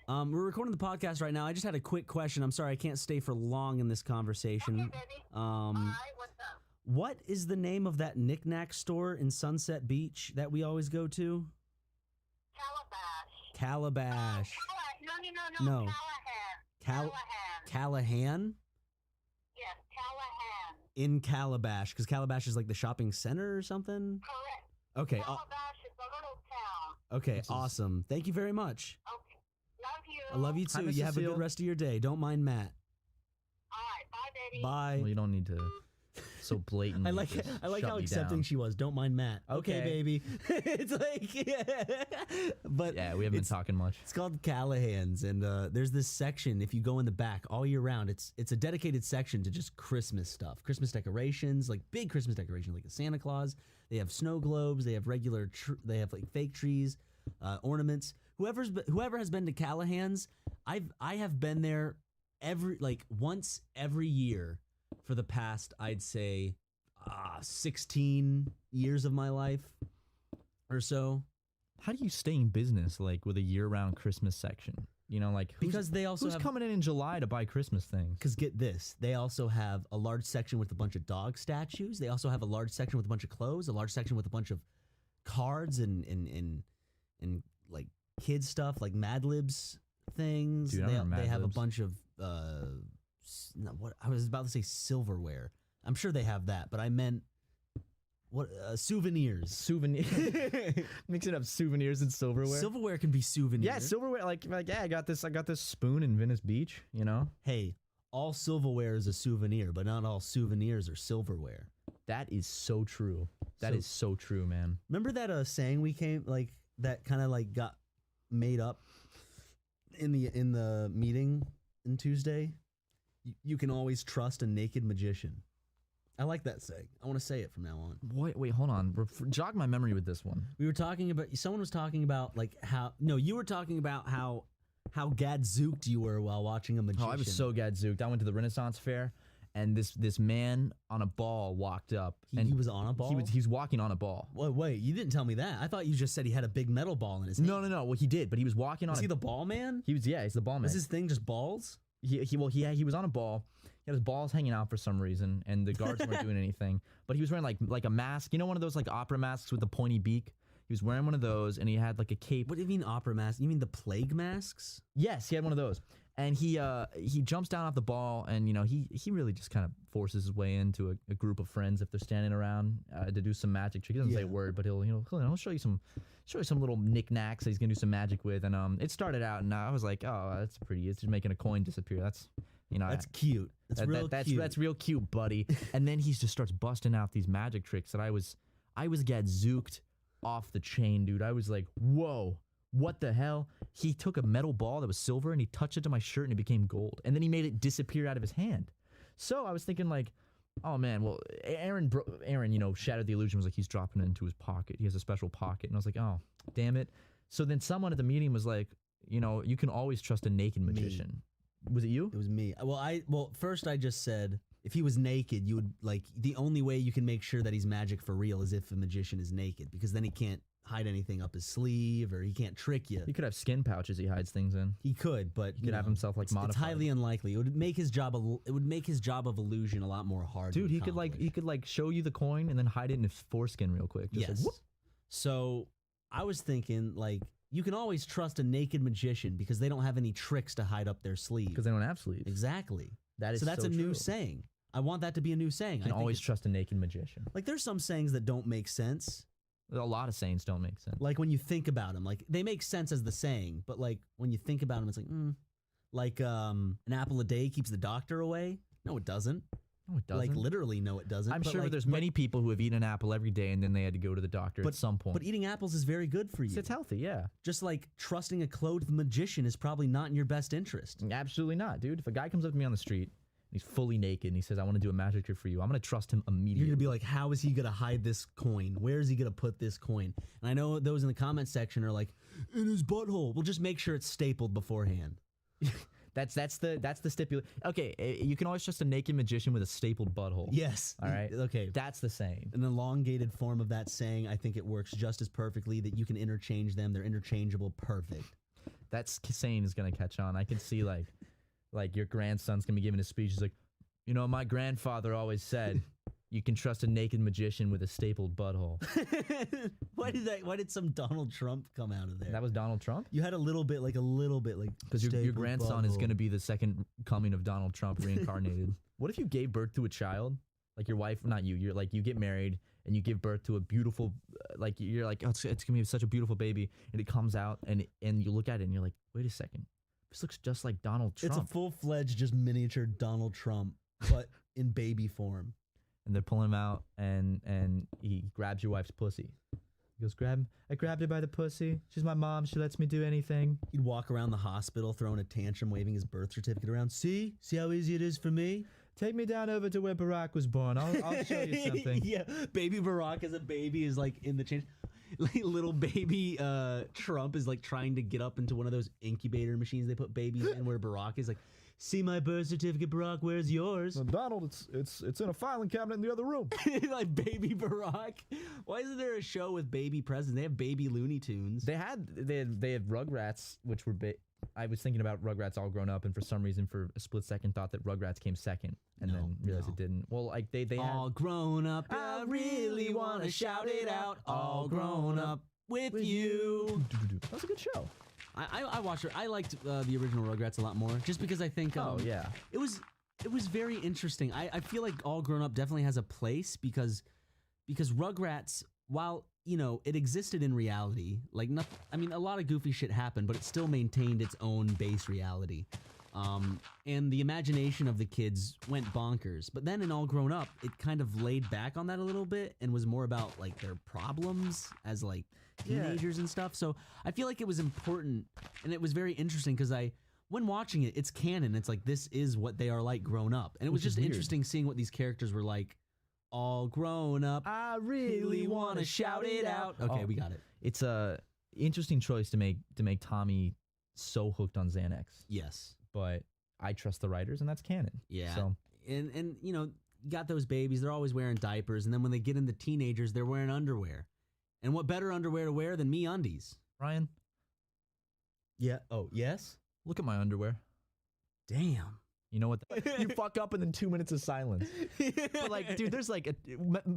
doing? We're recording the podcast right now. I just had a quick question. I'm sorry I can't stay for long in this conversation. Okay, baby. All right, what's up? What is the name of that knick-knack store in Sunset Beach that we always go to? Calabash. No. No. Callahan. Callahan? Yes, Callahan. In Calabash, because Calabash is like the shopping center or something? Correct. Okay. Calabash is a little town. Okay, awesome. Thank you very much. Okay. Love you. I love you Hi, too. Miss You have a Cecile. good rest of your day. Don't mind Matt. All right. Bye, baby. Bye. Well, you don't need to so blatantly. I like just I like shut how me accepting down. she was. Don't mind Matt. Okay, Okay. baby. It's like, yeah. But Yeah, we haven't been talking much. it's called Callahan's, and there's this section. If you go in the back all year round, it's a dedicated section to just Christmas stuff, Christmas decorations, like big Christmas decorations, like a Santa Claus. They have snow globes. They have regular. They have like fake trees, ornaments. Whoever has been to Callahan's, I have been there once every year for the past, I'd say, 16 years of my life or so. How do you stay in business like with a year-round Christmas section? You know, like Because they also who's have. coming in July to buy Christmas things? Because get this, they also have a large section with a bunch of dog statues. They also have a large section with a bunch of clothes, a large section with a bunch of cards and like kid stuff, like Mad Libs things. Dude, I they remember Mad have a Libs. bunch of what I was about to say silverware. I'm sure they have that, but I meant what souvenirs. Souvenir, mixing up souvenirs and silverware. Silverware can be souvenirs. Yeah, silverware. Like yeah, I got this spoon in Venice Beach. You know, Hey, all silverware is a souvenir, but not all souvenirs are silverware. that is so true. That So- is so true, man. Remember that saying we came like that kind of like got made up in the meeting on Tuesday? You can always trust a naked magician. I like that saying. I want to say it from now on. Wait, hold on. Jog my memory with this one. We were talking about someone was talking about like you were talking about how gadzooked you were while watching a magician. Oh, I was so gadzooked. I went to the Renaissance Fair, and this man on a ball walked up. He was on a ball. He's walking on a ball. Wait, you didn't tell me that. I thought you just said he had a big metal ball in his hand. No. Well, he did, but he was walking on. Was he the ball man? He's the ball man. Was his thing just balls? He was on a ball. He had his balls hanging out for some reason, and the guards weren't doing anything. But he was wearing like a mask. You know, one of those like opera masks with the pointy beak. He was wearing one of those, and he had like a cape. What do you mean opera mask? You mean the plague masks? Yes, he had one of those. And he jumps down off the ball, and you know he really just kind of forces his way into a group of friends if they're standing around to do some magic trick. He doesn't say a word, but he'll show you some little knickknacks that he's gonna do some magic with. And it started out, and I was like, oh, that's pretty. It's just making a coin disappear. That's That's cute. That's real cute. That's real cute, buddy. And then he just starts busting out these magic tricks that I was gadzooked off the chain, dude. I was like, whoa. What the hell? He took a metal ball that was silver and he touched it to my shirt and it became gold. And then he made it disappear out of his hand. So I was thinking like, oh man, well, Aaron, shattered the illusion, was like, he's dropping it into his pocket. He has a special pocket. And I was like, oh, damn it. So then someone at the meeting was like, you can always trust a naked magician. Was it you? It was me. Well, first I just said if he was naked, you would like the only way you can make sure that he's magic for real is if a magician is naked, because then he can't hide anything up his sleeve or he can't trick you. He could have skin pouches he hides things in. He could, but He could have himself like it's modified. highly unlikely. It would make his job of illusion a lot more hard. Dude, to he could accomplish. show you the coin and then hide it in his foreskin real quick. Just Yes. like, whoop. So I was thinking like you can always trust a naked magician because they don't have any tricks to hide up their sleeve. Because they don't have sleeves. Exactly. That is so that's a new true. saying. I want that to be a new saying. You can I think always it's- trust a naked magician. like there's some sayings that don't make sense. A lot of sayings don't make sense. Like when you think about them, like they make sense as the saying, but like when you think about them, it's like an apple a day keeps the doctor away. No, it doesn't. No, it doesn't. Like literally, no, it doesn't. I'm But, sure like, there's but- many people who have eaten an apple every day and then they had to go to the doctor at some point. But eating apples is very good for you. it's healthy, yeah. Just like trusting a clothed magician is probably not in your best interest. Absolutely not, dude. If a guy comes up to me on the street and he's fully naked and he says, I want to do a magic trick for you, I'm going to trust him immediately. You're gonna be like, how is he gonna hide this coin? Where is he gonna put this coin? And I know those in the comment section are like, in his butthole. Well, just make sure it's stapled beforehand. That's the stipulation. Okay, you can always trust a naked magician with a stapled butthole. Yes. All right. Okay. That's the saying. An elongated form of that saying, I think it works just as perfectly that you can interchange them. They're interchangeable. Perfect. That saying is gonna catch on. I can see like your grandson's gonna be giving a speech. He's like, my grandfather always said, You can trust a naked magician with a stapled butthole. Why did some Donald Trump come out of there? That was Donald Trump? You had a little bit like Because your grandson is going to be the second coming of Donald Trump reincarnated. What if you gave birth to a child? Like your wife, not you, you're like, you get married and you give birth to a beautiful, like, you're like, oh, it's going to be such a beautiful baby. And it comes out and you look at it and you're like, wait a second. This looks just like Donald Trump. It's a full-fledged, just miniature Donald Trump, but in baby form. And they're pulling him out and he grabs your wife's pussy. He goes, I grabbed her by the pussy. She's my mom. She lets me do anything. He'd walk around the hospital throwing a tantrum, waving his birth certificate around. See how easy it is for me? Take me down over to where Barack was born. I'll show you something. Yeah, baby Barack as a baby is like in the change. Like little baby Trump is like trying to get up into one of those incubator machines they put babies in where Barack is like, see my birth certificate, Barack, where's yours? Donald, it's in a filing cabinet in the other room. Like baby Barack. Why isn't there a show with baby presidents? They have baby Looney Tunes. They had Rugrats, which were I was thinking about Rugrats All Grown Up, and for some reason, for a split second, thought that Rugrats came second, and then realized it didn't. Well, like they all had, grown up. I really want to shout it out. All grown up with you. That was a good show. I watched it. I liked the original Rugrats a lot more, just because I think it was very interesting. I feel like All Grown Up definitely has a place because Rugrats, while it existed in reality, like nothing. I mean, a lot of goofy shit happened, but it still maintained its own base reality. And the imagination of the kids went bonkers. But then in All Grown Up, it kind of laid back on that a little bit and was more about like their problems as like teenagers and stuff. So I feel like it was important and it was very interesting because when watching it, it's canon. It's like, this is what they are like grown up. And it was just interesting seeing what these characters were like all grown up. I really want to shout it out. Okay, we got it. It's a interesting choice to make Tommy so hooked on Xanax. Yes. But I trust the writers, and that's canon. Yeah. So. And you got those babies, they're always wearing diapers, and then when they get into teenagers, they're wearing underwear. And what better underwear to wear than MeUndies? Ryan? Yeah. Oh, yes? Look at my underwear. Damn. You know what? You fuck up and then 2 minutes of silence. But like, dude, there's like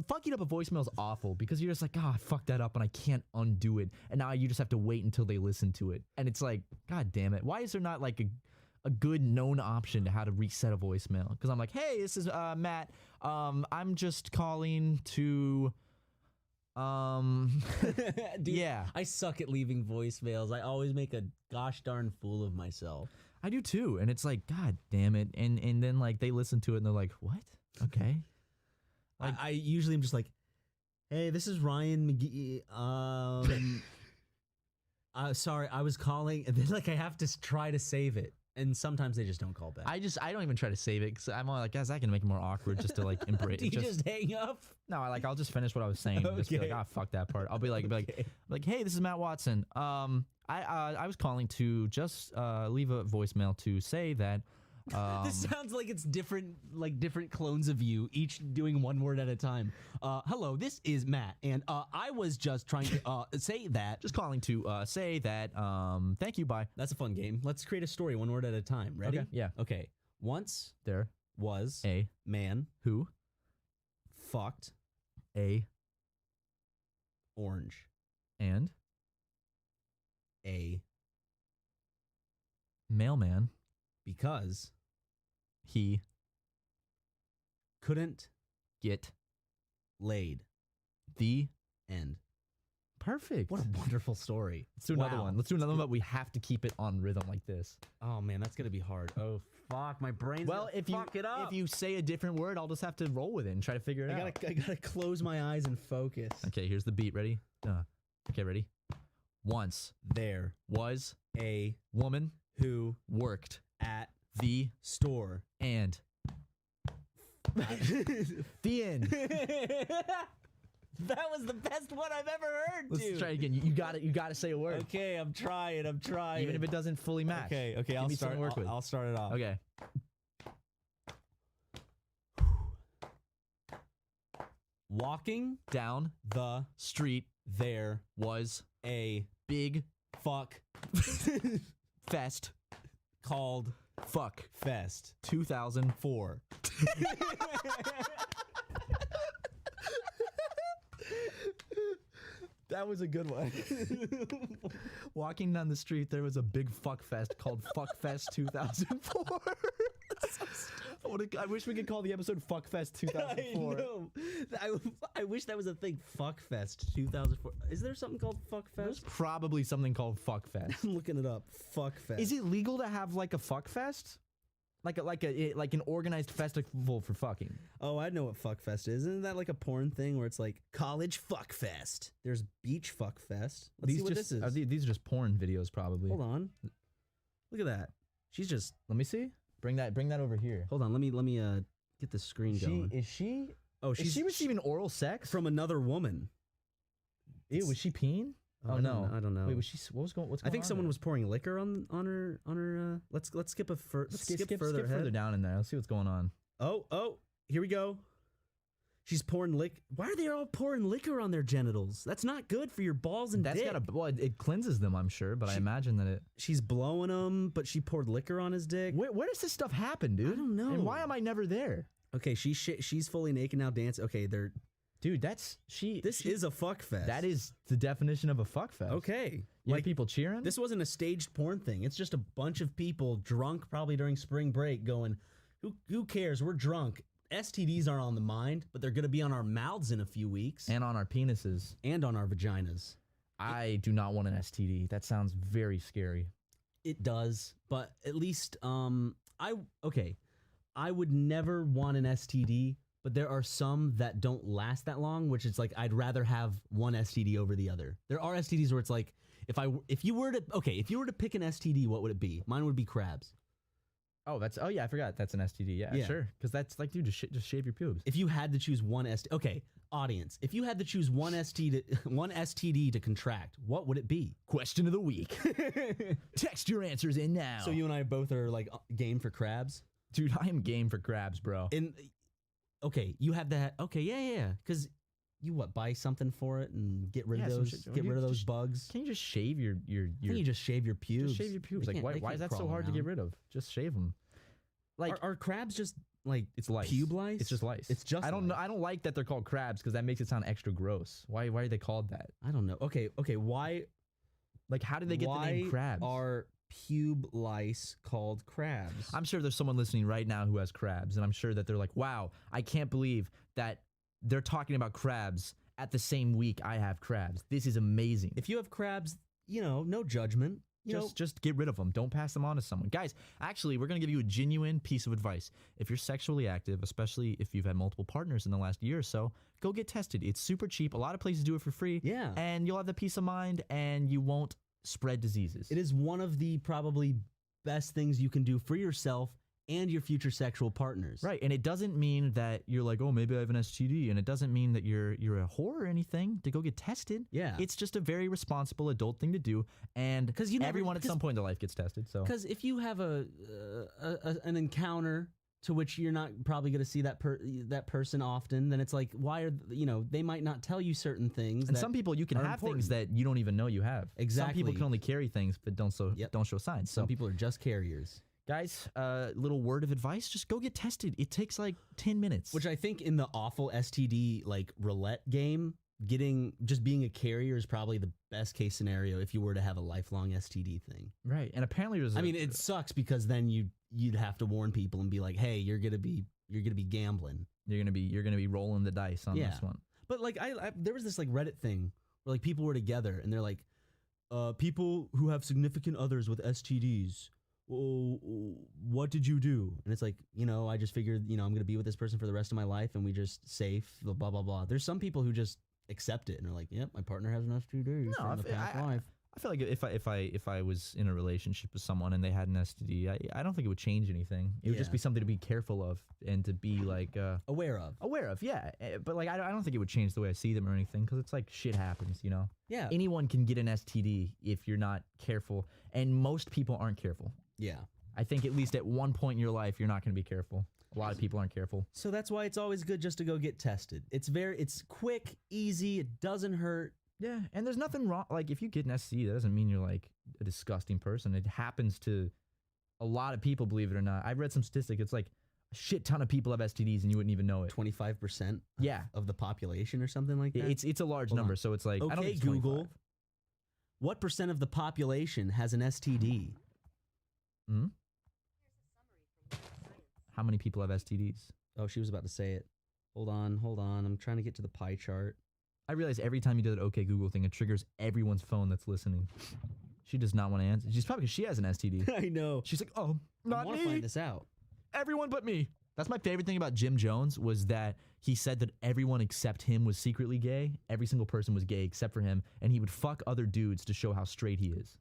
fucking up a voicemail is awful because you're just like, I fucked that up and I can't undo it. And now you just have to wait until they listen to it. And it's like, God damn it. Why is there not like a good known option to how to reset a voicemail? Because I'm like, hey, this is Matt. I'm just calling to Dude, yeah. I suck at leaving voicemails. I always make a gosh darn fool of myself. I do too. And it's like, God damn it. And then like they listen to it and they're like, what? Okay. Like, I usually am just like, hey, this is Ryan McGee. Sorry, I was calling, and then like I have to try to save it, and sometimes they just don't call back. I don't even try to save it because I'm all like, guys, I can make it more awkward just to like embrace. Do you just hang up? No, I'll just finish what I was saying. Okay. Just be like, fuck that part. I'll be like, hey, this is Matt Watson. I was calling to just leave a voicemail to say that. This sounds like it's different clones of you, each doing one word at a time. Hello, this is Matt, and I was just trying to say that. Just calling to say that. Thank you. Bye. That's a fun game. Let's create a story one word at a time. Ready? Okay. Yeah. Okay. Once there was a man who fucked a orange and a mailman because he couldn't get laid. The end. Perfect. What a wonderful story. Let's do another one. Let's do another one, but we have to keep it on rhythm like this. Oh man, that's gonna be hard. Oh fuck, my brain's gonna fuck it up. If you say a different word, I'll just have to roll with it and try to figure it out. I gotta close my eyes and focus. Okay, here's the beat. Ready? Okay, ready? Once there was a woman who worked at the store and the end. That was the best one I've ever heard, Let's dude. try it again. You got it. You got to say a word. Okay, I'm trying. Even if it doesn't fully match. Okay, Give me something to work with. I'll start it off. Okay. Walking down the street, there was a big fuck fest called Fuck Fest 2004. That was a good one. Walking down the street, there was a big fuck fest called Fuckfest 2004. I wish we could call the episode Fuckfest 2004. I know. I wish that was a thing. Fuckfest 2004. Is there something called There's Fuckfest? probably something called Fuckfest. I'm looking it up. Fuckfest. Is it legal to have like a Fuckfest? Like an organized festival for fucking? Oh, I know what Fuckfest is. Isn't that like a porn thing where it's like college Fuckfest? There's beach Fuckfest. Let's see what this is. These are just porn videos, probably. Hold on. Look at that. She's just. Let me see. Bring that over here. Hold on. Let me get the screen going. Is she Oh, is she receiving oral sex from another woman. Ew, was she peeing? Oh no, I don't know. Wait, what's going on? I think someone there? was pouring liquor on her. Let's skip skip further ahead. further down in there. Let's see what's going on. Oh, here we go. She's pouring Why are they all pouring liquor on their genitals? That's not good for your balls and dick. It cleanses them, I'm sure, but I imagine that it. She's blowing them, but she poured liquor on his dick. Where does this stuff happen, dude? I don't know. And why am I never there? Okay, she's fully naked now, dancing. Okay, Dude, This is a fuck fest. That is the definition of a fuck fest. Okay. Like people cheering? This wasn't a staged porn thing. It's just a bunch of people drunk, probably during spring break, going, who cares? We're drunk. STDs aren't on the mind, but they're going to be on our mouths in a few weeks. And on our penises. And on our vaginas. I do not want an STD. That sounds very scary. It does, but at least, I would never want an STD, but there are some that don't last that long, which is like, I'd rather have one STD over the other. There are STDs where it's like, if you were to pick an STD, what would it be? Mine would be crabs. Oh yeah, I forgot that's an STD. Yeah. Sure. Because that's like, dude, just shave your pubes. If you had to choose one audience, if you had to choose one STD to contract, what would it be? Question of the week. Text your answers in now. So you and I both are like game for crabs? Dude, I am game for crabs, bro. Okay, you have that. Okay, yeah. Because you buy something for it and get rid of those bugs. Can you just shave your Can you just shave your pubes? Just shave your pubes. Like why is that so hard to get rid of? Just shave them. Like are crabs just like it's lice? Pube lice? It's just lice. It's just. I don't know. I don't like that they're called crabs because that makes it sound extra gross. Why are they called that? I don't know. Okay. Why? Like how did they get the name crabs? Are pube lice called crabs? I'm sure there's someone listening right now who has crabs, and I'm sure that they're like, "Wow, I can't believe that they're talking about crabs at the same week I have crabs. This is amazing." If you have crabs, no judgment. Just get rid of them. Don't pass them on to someone. Guys, actually, we're going to give you a genuine piece of advice. If you're sexually active, especially if you've had multiple partners in the last year or so, go get tested. It's super cheap. A lot of places do it for free. Yeah. And you'll have the peace of mind, and you won't spread diseases. It is one of the probably best things you can do for yourself and your future sexual partners. Right, and it doesn't mean that you're like, oh, maybe I have an STD, and it doesn't mean that you're a whore or anything to go get tested. Yeah. It's just a very responsible adult thing to do, and everyone at some point in their life gets tested. So because if you have an encounter to which you're not probably going to see that person often, then it's like, why are they might not tell you certain things. And some people you can have things that you don't even know you have. Exactly. Some people can only carry things but don't show signs. So some people are just carriers. Guys, little word of advice, just go get tested. It takes like 10 minutes. Which I think in the awful STD like roulette game, just being a carrier is probably the best case scenario if you were to have a lifelong STD thing. Right. And apparently it sucks because then you'd have to warn people and be like, "Hey, you're going to be gambling. You're going to be rolling the dice on this one." But like there was this like Reddit thing where like people were together and they're like people who have significant others with STDs, what did you do? And it's like, I just figured, I'm going to be with this person for the rest of my life and we just safe, blah, blah, blah. There's some people who just accept it and are like, yep, my partner has an STD from the past life. I feel like if I was in a relationship with someone and they had an STD, I don't think it would change anything. It would just be something to be careful of and to be like aware of, yeah. But like I don't think it would change the way I see them or anything because it's like shit happens, Yeah. Anyone can get an STD if you're not careful, and most people aren't careful. Yeah. I think at least at one point in your life you're not going to be careful. A lot of people aren't careful. So that's why it's always good just to go get tested. It's quick, easy, it doesn't hurt. Yeah, and there's nothing wrong. Like, if you get an STD, that doesn't mean you're, like, a disgusting person. It happens to a lot of people, believe it or not. I've read some statistic. It's like A shit ton of people have STDs and you wouldn't even know it. 25% Yeah. of the population or something like that? It's a large Hold number, on. so it's like I don't Okay, think it's Google. 25. What percent of the population has an STD? Hmm? How many people have STDs? Oh, she was about to say it. Hold on. I'm trying to get to the pie chart. I realize every time you do that OK Google thing, it triggers everyone's phone that's listening. She does not want to answer. She's probably because she has an STD. I know. She's like, oh, I not want to me. find this out. Everyone but me. That's my favorite thing about Jim Jones was that he said that everyone except him was secretly gay. Every single person was gay except for him, and he would fuck other dudes to show how straight he is.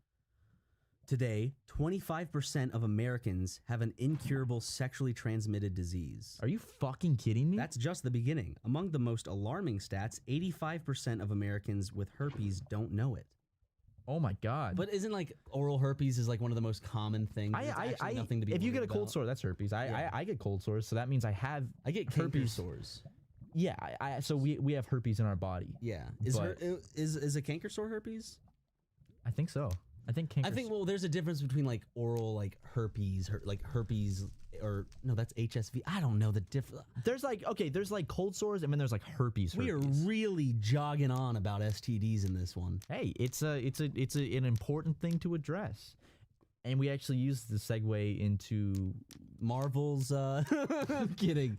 Today, 25% of Americans have an incurable sexually transmitted disease. Are you fucking kidding me? That's just the beginning. Among the most alarming stats, 85% of Americans with herpes don't know it. Oh my god. But isn't like oral herpes is like one of the most common things? It's actually nothing to be if you get a worried cold about. sore, that's herpes. Yeah. I get cold sores, so that means I get herpes herpes sores. Yeah, so we have herpes in our body. Yeah, But- is a canker sore herpes? I think so. I think canker. I think well, there's a difference between like oral like herpes, or no, that's HSV. I don't know the difference. there's like cold sores and then there's like herpes. We are really jogging on about STDs in this one. Hey, it's an important thing to address. And we actually used the segue into Marvel's I'm kidding.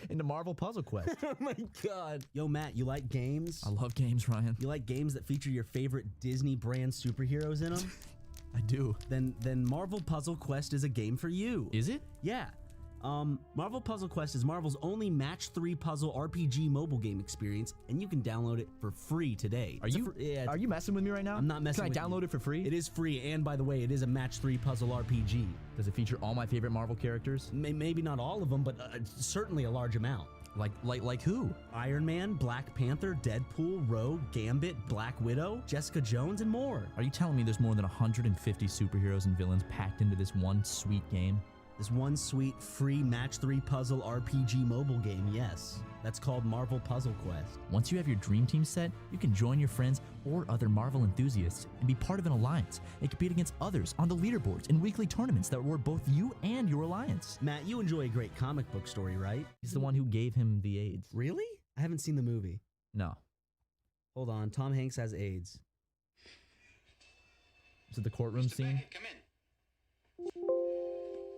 into Marvel Puzzle Quest. Oh my god. Yo, Matt, you like games? I love games, Ryan. You like games that feature your favorite Disney brand superheroes in them? I do. Then Marvel Puzzle Quest is a game for you. Is it? Yeah. Marvel Puzzle Quest is Marvel's only match 3 puzzle RPG mobile game experience, and you can download it for free today. Are you messing with me right now? I'm not messing with Can I download you. it for free? It is free, and by the way, it is a match 3 puzzle RPG. Does it feature all my favorite Marvel characters? Maybe not all of them, but certainly a large amount. Like who? Iron Man, Black Panther, Deadpool, Rogue, Gambit, Black Widow, Jessica Jones, and more. Are you telling me there's more than 150 superheroes and villains packed into this one sweet game? This one sweet free match 3 puzzle RPG mobile game, yes. That's called Marvel Puzzle Quest. Once you have your dream team set, you can join your friends or other Marvel enthusiasts and be part of an alliance and compete against others on the leaderboards in weekly tournaments that reward both you and your alliance. Matt, you enjoy a great comic book story, right? He's the one who gave him the AIDS. Really? I haven't seen the movie. No. Hold on, Tom Hanks has AIDS. Is it the courtroom scene? Come in.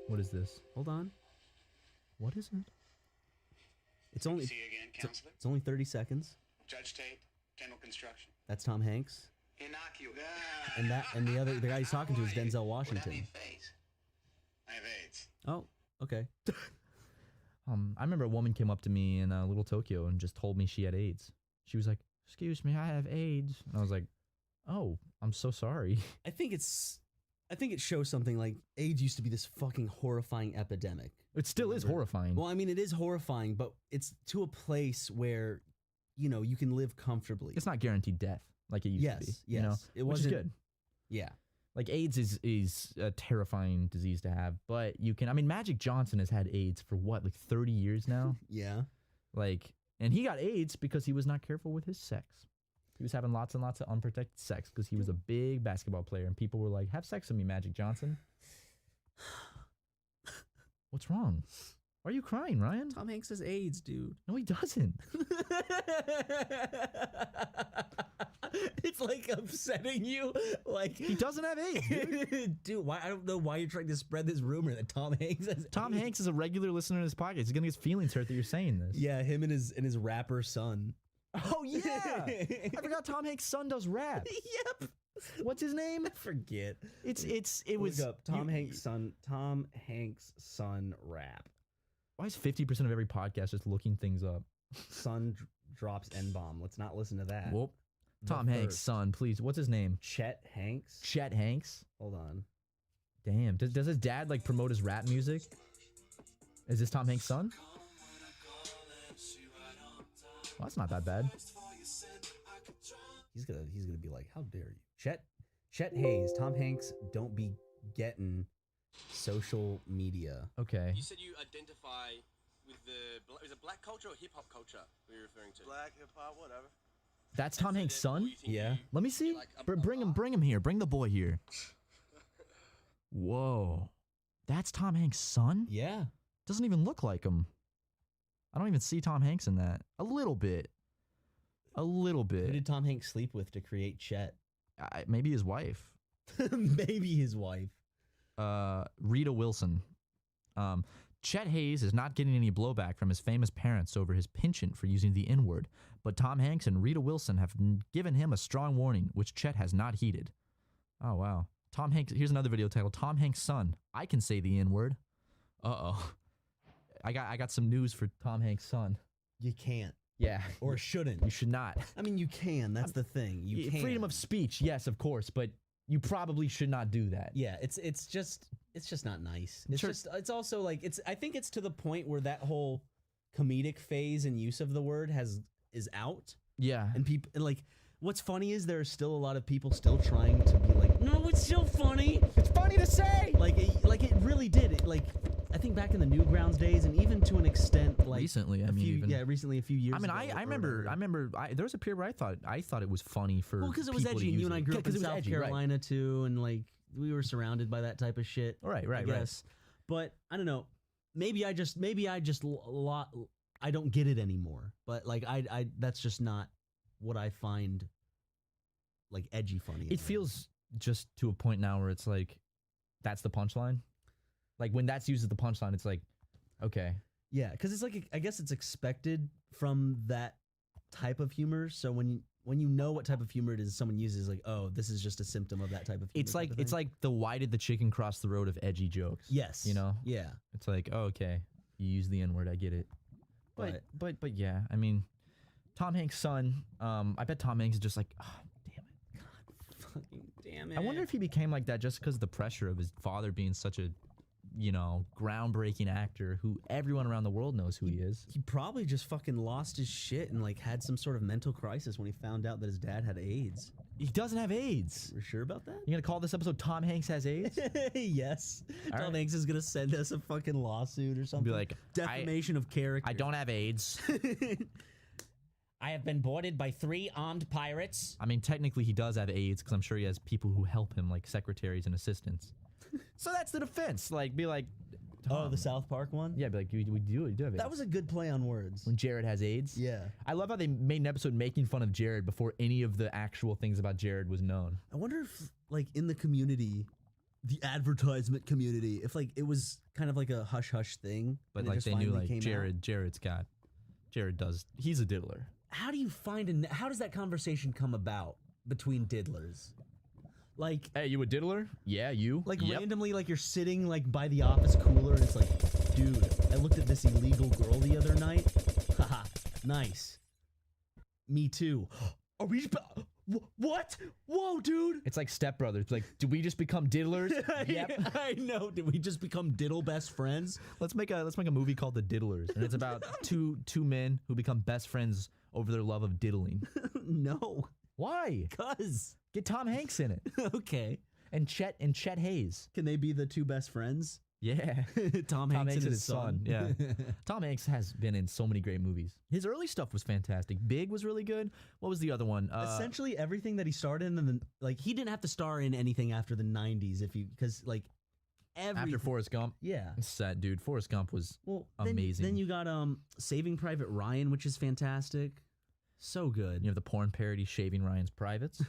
What is this? Hold on. What is it? It's only See you again, counselor. it's only 30 seconds. Judge Tate, General Construction. That's Tom Hanks. Innocuous. And the guy he's talking to is Denzel Without Washington. any face. I have AIDS. Oh, okay. I remember a woman came up to me in Little Tokyo and just told me she had AIDS. She was like, "Excuse me, I have AIDS." And I was like, "Oh, I'm so sorry." I think it shows something like AIDS used to be this fucking horrifying epidemic. It still is horrifying. Well, I mean, it is horrifying, but it's to a place where, you can live comfortably. It's not guaranteed death like it used to be. Yes, You know? it Which is wasn't good. Yeah. Like AIDS is a terrifying disease to have, but Magic Johnson has had AIDS for what, like 30 years now? Yeah. And he got AIDS because he was not careful with his sex. He was having lots and lots of unprotected sex because he was a big basketball player, and people were like, "Have sex with me, Magic Johnson." What's wrong? Why are you crying, Ryan? Tom Hanks has AIDS, dude. No, he doesn't. It's like upsetting you. Like He doesn't have AIDS, dude. dude, why? I don't know why you're trying to spread this rumor that Tom Hanks has Tom AIDS. Hanks is a regular listener to this podcast. He's gonna get his feelings hurt that you're saying this. Yeah, him and his rapper son. Oh yeah. I forgot Tom Hanks' son does rap. Yep. What's his name? I forget. It was Look up Tom you- Hanks' son. Tom Hanks' son rap. Why is 50% of every podcast just looking things up? Son drops N-bomb. Let's not listen to that. Whoop. The Tom Hanks' first. son, please. What's his name? Chet Hanks. Chet Hanks. Hold on. Damn. Does his dad like promote his rap music? Is this Tom Hanks' son? Well, that's not that bad. He's gonna be like, how dare you? Chet Hayes, Tom Hanks, don't be getting social media. Okay. You said you identify with is it black culture or hip hop culture you're referring to? Black, hip hop, whatever. That's Tom Hanks' son? Yeah. Let me see. like Bring him here. Bring the boy here. Whoa. That's Tom Hanks' son? Yeah. Doesn't even look like him. I don't even see Tom Hanks in that. A little bit. Who did Tom Hanks sleep with to create Chet? Maybe his wife. Maybe his wife. Rita Wilson. Chet Hayes is not getting any blowback from his famous parents over his penchant for using the N-word, but Tom Hanks and Rita Wilson have given him a strong warning, which Chet has not heeded. Oh, wow. Tom Hanks, here's another video titled, Tom Hanks' son, I can say the N-word. Uh-oh. I got some news for Tom Hanks' son. You can't. Yeah. Or shouldn't. You should not. I mean, you can. That's the thing. You can. Freedom of speech, yes, of course, but you probably should not do that. Yeah, it's just not nice. It's Sure. just it's also like I think it's to the point where that whole comedic phase and use of the word is out. Yeah. And people like what's funny is there are still a lot of people still trying to be like, no, it's still funny. It's funny to say. Like it really did. I think back in the Newgrounds days, and even to an extent, like recently, recently a few years. I mean, ago, I remember there was a period where I thought it was funny for because it was people to edgy, and use you and I it. grew up 'Cause in it was South edgy, right. Carolina too, and like we were surrounded by that type of shit. Right. I guess. But I don't know. Maybe I don't get it anymore. But like I that's just not what I find like edgy funny. It feels just to a point now where it's like that's the punchline. Like when that's used as the punchline, it's like okay. Yeah, because it's like I guess it's expected from that type of humor. So when you know what type of humor it is, someone uses like, oh, this is just a symptom of that type of humor. It's like the why did the chicken cross the road of edgy jokes. Yes. You know? Yeah. It's like, oh, okay, you use the N-word, I get it. But yeah, I mean, Tom Hanks' son, I bet Tom Hanks is just like, oh, damn it. God fucking damn it. I wonder if he became like that just because of the pressure of his father being such a, groundbreaking actor who everyone around the world knows who he is. He probably just fucking lost his shit and like had some sort of mental crisis when he found out that his dad had AIDS. He doesn't have AIDS. We're sure about that? You gonna call this episode Tom Hanks Has AIDS? Yes. All Tom right. Hanks is gonna send us a fucking lawsuit or something. Be like, defamation of character. I don't have AIDS. I have been boarded by 3 armed pirates. I mean, technically he does have AIDS because I'm sure he has people who help him, like secretaries and assistants. So that's the defense. Like, be like, Oh, the South Park one? yeah, be like, we do have AIDS. That was a good play on words. When Jared has AIDS. Yeah. I love how they made an episode making fun of Jared before any of the actual things about Jared was known. I wonder if, like, in the community, the advertisement community, if, like, it was kind of like a hush-hush thing. But, and it like, just they knew, finally like, came out. he's a diddler. How do you find, how does that conversation come about between diddlers? Like, Hey, you a diddler? Yeah, you. like Yep. randomly, like, you're sitting, like, by the office cooler, and it's like, dude, I looked at this illegal girl the other night. Haha, nice. Me too. Are we just... What? Whoa, dude. It's like Step Brothers. Like, did we just become diddlers? Yep. I know. Did we just become diddle best friends? Let's make a movie called The Diddlers, and it's about two men who become best friends over their love of diddling. No. Why? Cuz. Get Tom Hanks in it. Okay. And Chet Hayes. Can they be the two best friends? Yeah. Tom Hanks and his son. Yeah. Tom Hanks has been in so many great movies. His early stuff was fantastic. Big was really good. What was the other one? Essentially everything that he starred in, and like he didn't have to star in anything after the 90s because like after Forrest Gump. Yeah. It's sad, dude. Forrest Gump was then, amazing. Then you got Saving Private Ryan, which is fantastic. So good. You have the porn parody Shaving Ryan's Privates.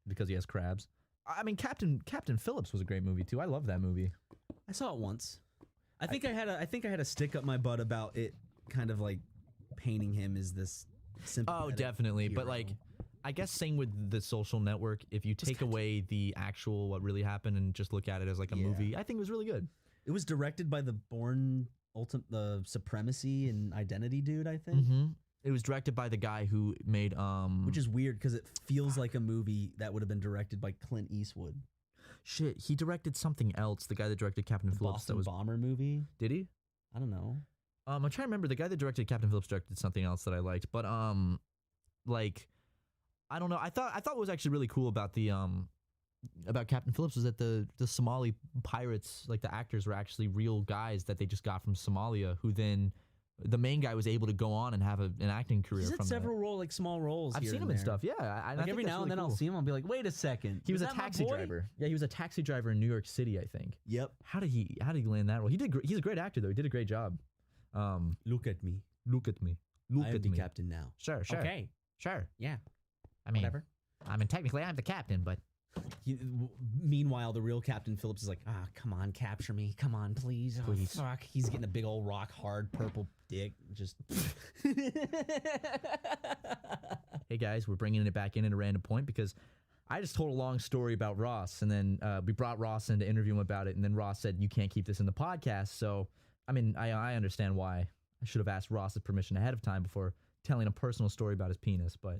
Because he has crabs. I mean, Captain Phillips was a great movie too. I love that movie. I saw it once. I think I had a stick up my butt about it, kind of like painting him as this sympathetic Oh, definitely. But hero. like, I guess same with The Social Network. If you take away the actual what really happened and just look at it as like a movie, I think it was really good. It was directed by the the Supremacy and Identity dude, I think. Mm-hmm. It was directed by the guy who made Which is weird because it feels like a movie that would have been directed by Clint Eastwood. shit. He directed something else. The guy that directed Captain Phillips. Boston That was Bomber movie. Did he? I don't know. I'm trying to remember. The guy that directed Captain Phillips directed something else that I liked, but like, I don't know. I thought what was actually really cool about the about Captain Phillips was that the Somali pirates, like the actors, were actually real guys that they just got from Somalia, who then the main guy was able to go on and have an acting career He's from had several that. small roles. I've here seen and him in there. stuff. Yeah, I Like think every that's now really and then I'll cool. see him. I'll be like, wait a second. He was a that my taxi boy? driver. Yeah, he was a taxi driver in New York City, I think. Yep. How did he land that role? He's a great actor though. He did a great job. Look at me. Look at me. Look I am at the me. captain now. Sure. Okay. Sure. Yeah. I mean, Whatever. I mean, technically, I'm the captain, but Meanwhile, the real Captain Phillips is like, come on, capture me. Come on, please. Oh, Please. fuck. He's getting a big old rock hard purple dick. Just. hey guys, we're bringing it back in at a random point because I just told a long story about Ross, and then we brought Ross in to interview him about it, and then Ross said, you can't keep this in the podcast. So, I mean, I understand why. I should have asked Ross's permission ahead of time before telling a personal story about his penis, but...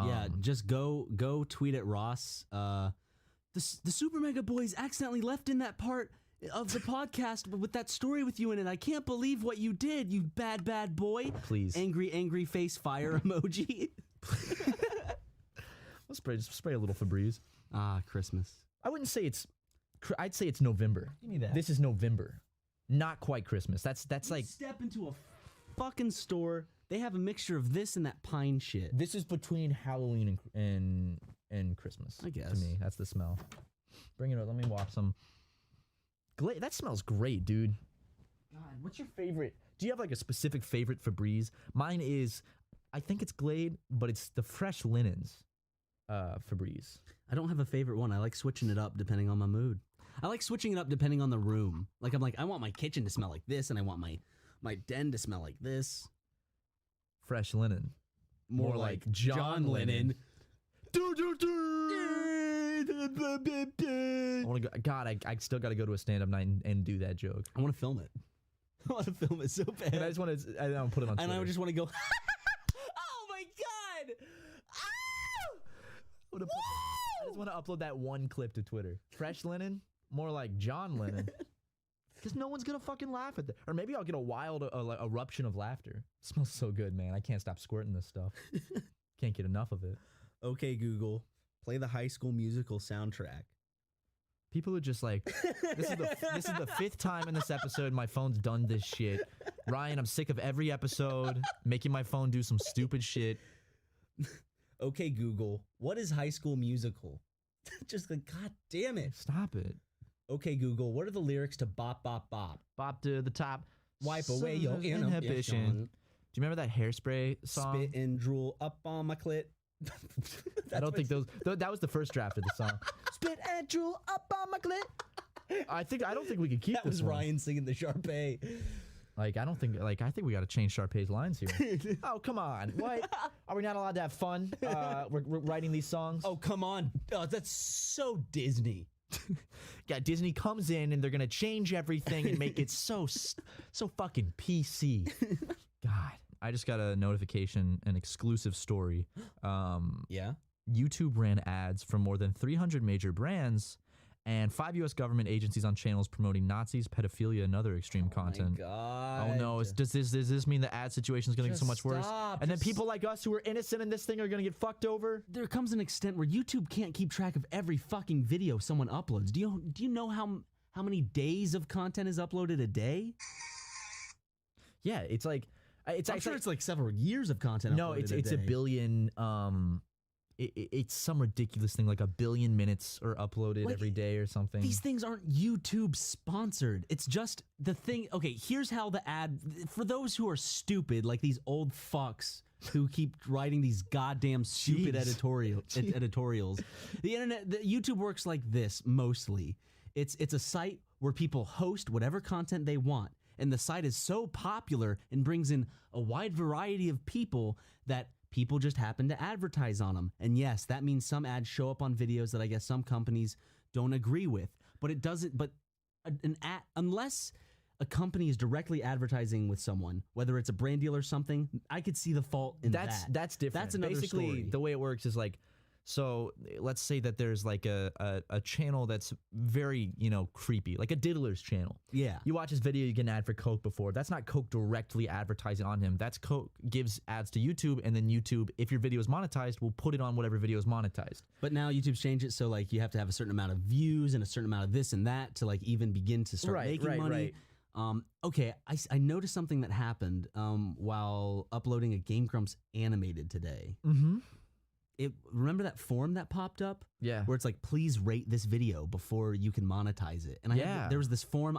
yeah, just go tweet at Ross. The Super Mega Boys accidentally left in that part of the podcast with that story with you in it. I can't believe what you did, you bad boy. Please. Angry face fire emoji. Let's spray a little Febreze. Christmas. I wouldn't say I'd say it's November. Give me that. This is November. Not quite Christmas. That's like... Step into a fucking store. They have a mixture of this and that pine shit. This is between Halloween and Christmas. I guess. To me, that's the smell. Bring it up. Let me waft some. That smells great, dude. God, what's your favorite? Do you have like a specific favorite Febreze? Mine is, I think it's Glade, but it's the Fresh Linens Febreze. I don't have a favorite one. I like switching it up depending on my mood. I like switching it up depending on the room. Like I'm like, I want my kitchen to smell like this, and I want my den to smell like this. Fresh Linen. More like John Lennon. I want to go. God, I still got to go to a stand-up night and do that joke. I want to film it. I want to film it so bad. And I just want to. I don't put it on. Twitter. And I just want to go. Oh my god! I just want to upload that one clip to Twitter. Fresh Linen, more like John Lennon. Because no one's gonna fucking laugh at that. Or maybe I'll get a wild like, eruption of laughter. It smells so good, man. I can't stop squirting this stuff. Can't get enough of it. Okay, Google, play the High School Musical soundtrack. People are just like, this is the fifth time in this episode my phone's done this shit. Ryan, I'm sick of every episode making my phone do some stupid shit. Okay, Google, what is High School Musical? Just like, god damn it. Stop it. Okay, Google, what are the lyrics to Bop Bop Bop? Bop to the top. Wipe away your inhibition. Do you remember that Hairspray song? Spit and drool up on my clit. I don't think that was the first draft of the song. Spit and drool up on my clit. I don't think we could keep that this was one. Ryan singing the Sharpay. I think we got to change Sharpay's lines here. Oh, come on. What? Are we not allowed to have fun? We're writing these songs? Oh, come on. Oh, that's so Disney. Yeah, Disney comes in and they're going to change everything and make it so fucking PC. God, I just got a notification, an exclusive story. Yeah? YouTube ran ads for more than 300 major brands and 5 U.S. government agencies on channels promoting Nazis, pedophilia, and other extreme content. My God. Oh no! Does this mean the ad situation is going to get so much worse? And then people like us who are innocent in this thing are going to get fucked over? There comes an extent where YouTube can't keep track of every fucking video someone uploads. Do you know how many days of content is uploaded a day? Yeah, it's like I'm sure it's like several years of content. No, uploaded it's a a day. billion. It's some ridiculous thing, like 1 billion minutes are uploaded Like, every day or something. These things aren't YouTube sponsored. It's just the thing. Okay, here's how the ad, for those who are stupid, like these old fucks who keep writing these goddamn stupid editorials. The internet, YouTube works like this mostly. It's a site where people host whatever content they want. And the site is so popular and brings in a wide variety of people that people just happen to advertise on them. And yes, that means some ads show up on videos that I guess some companies don't agree with. But it doesn't, an ad, unless a company is directly advertising with someone, whether it's a brand deal or something, I could see the fault in that. That's different. That's another Basically, story. the way it works is like, so let's say that there's like a channel that's very, creepy, like a diddler's channel. Yeah. You watch his video, you get an ad for Coke before. That's not Coke directly advertising on him. That's Coke gives ads to YouTube, and then YouTube, if your video is monetized, will put it on whatever video is monetized. But now YouTube's changed it so like you have to have a certain amount of views and a certain amount of this and that to like even begin to start making money. Okay, I noticed something that happened while uploading a Game Grumps animated today. Mm-hmm. Remember that form that popped up Yeah. where it's like, please rate this video before you can monetize it. And Yeah. there was this form.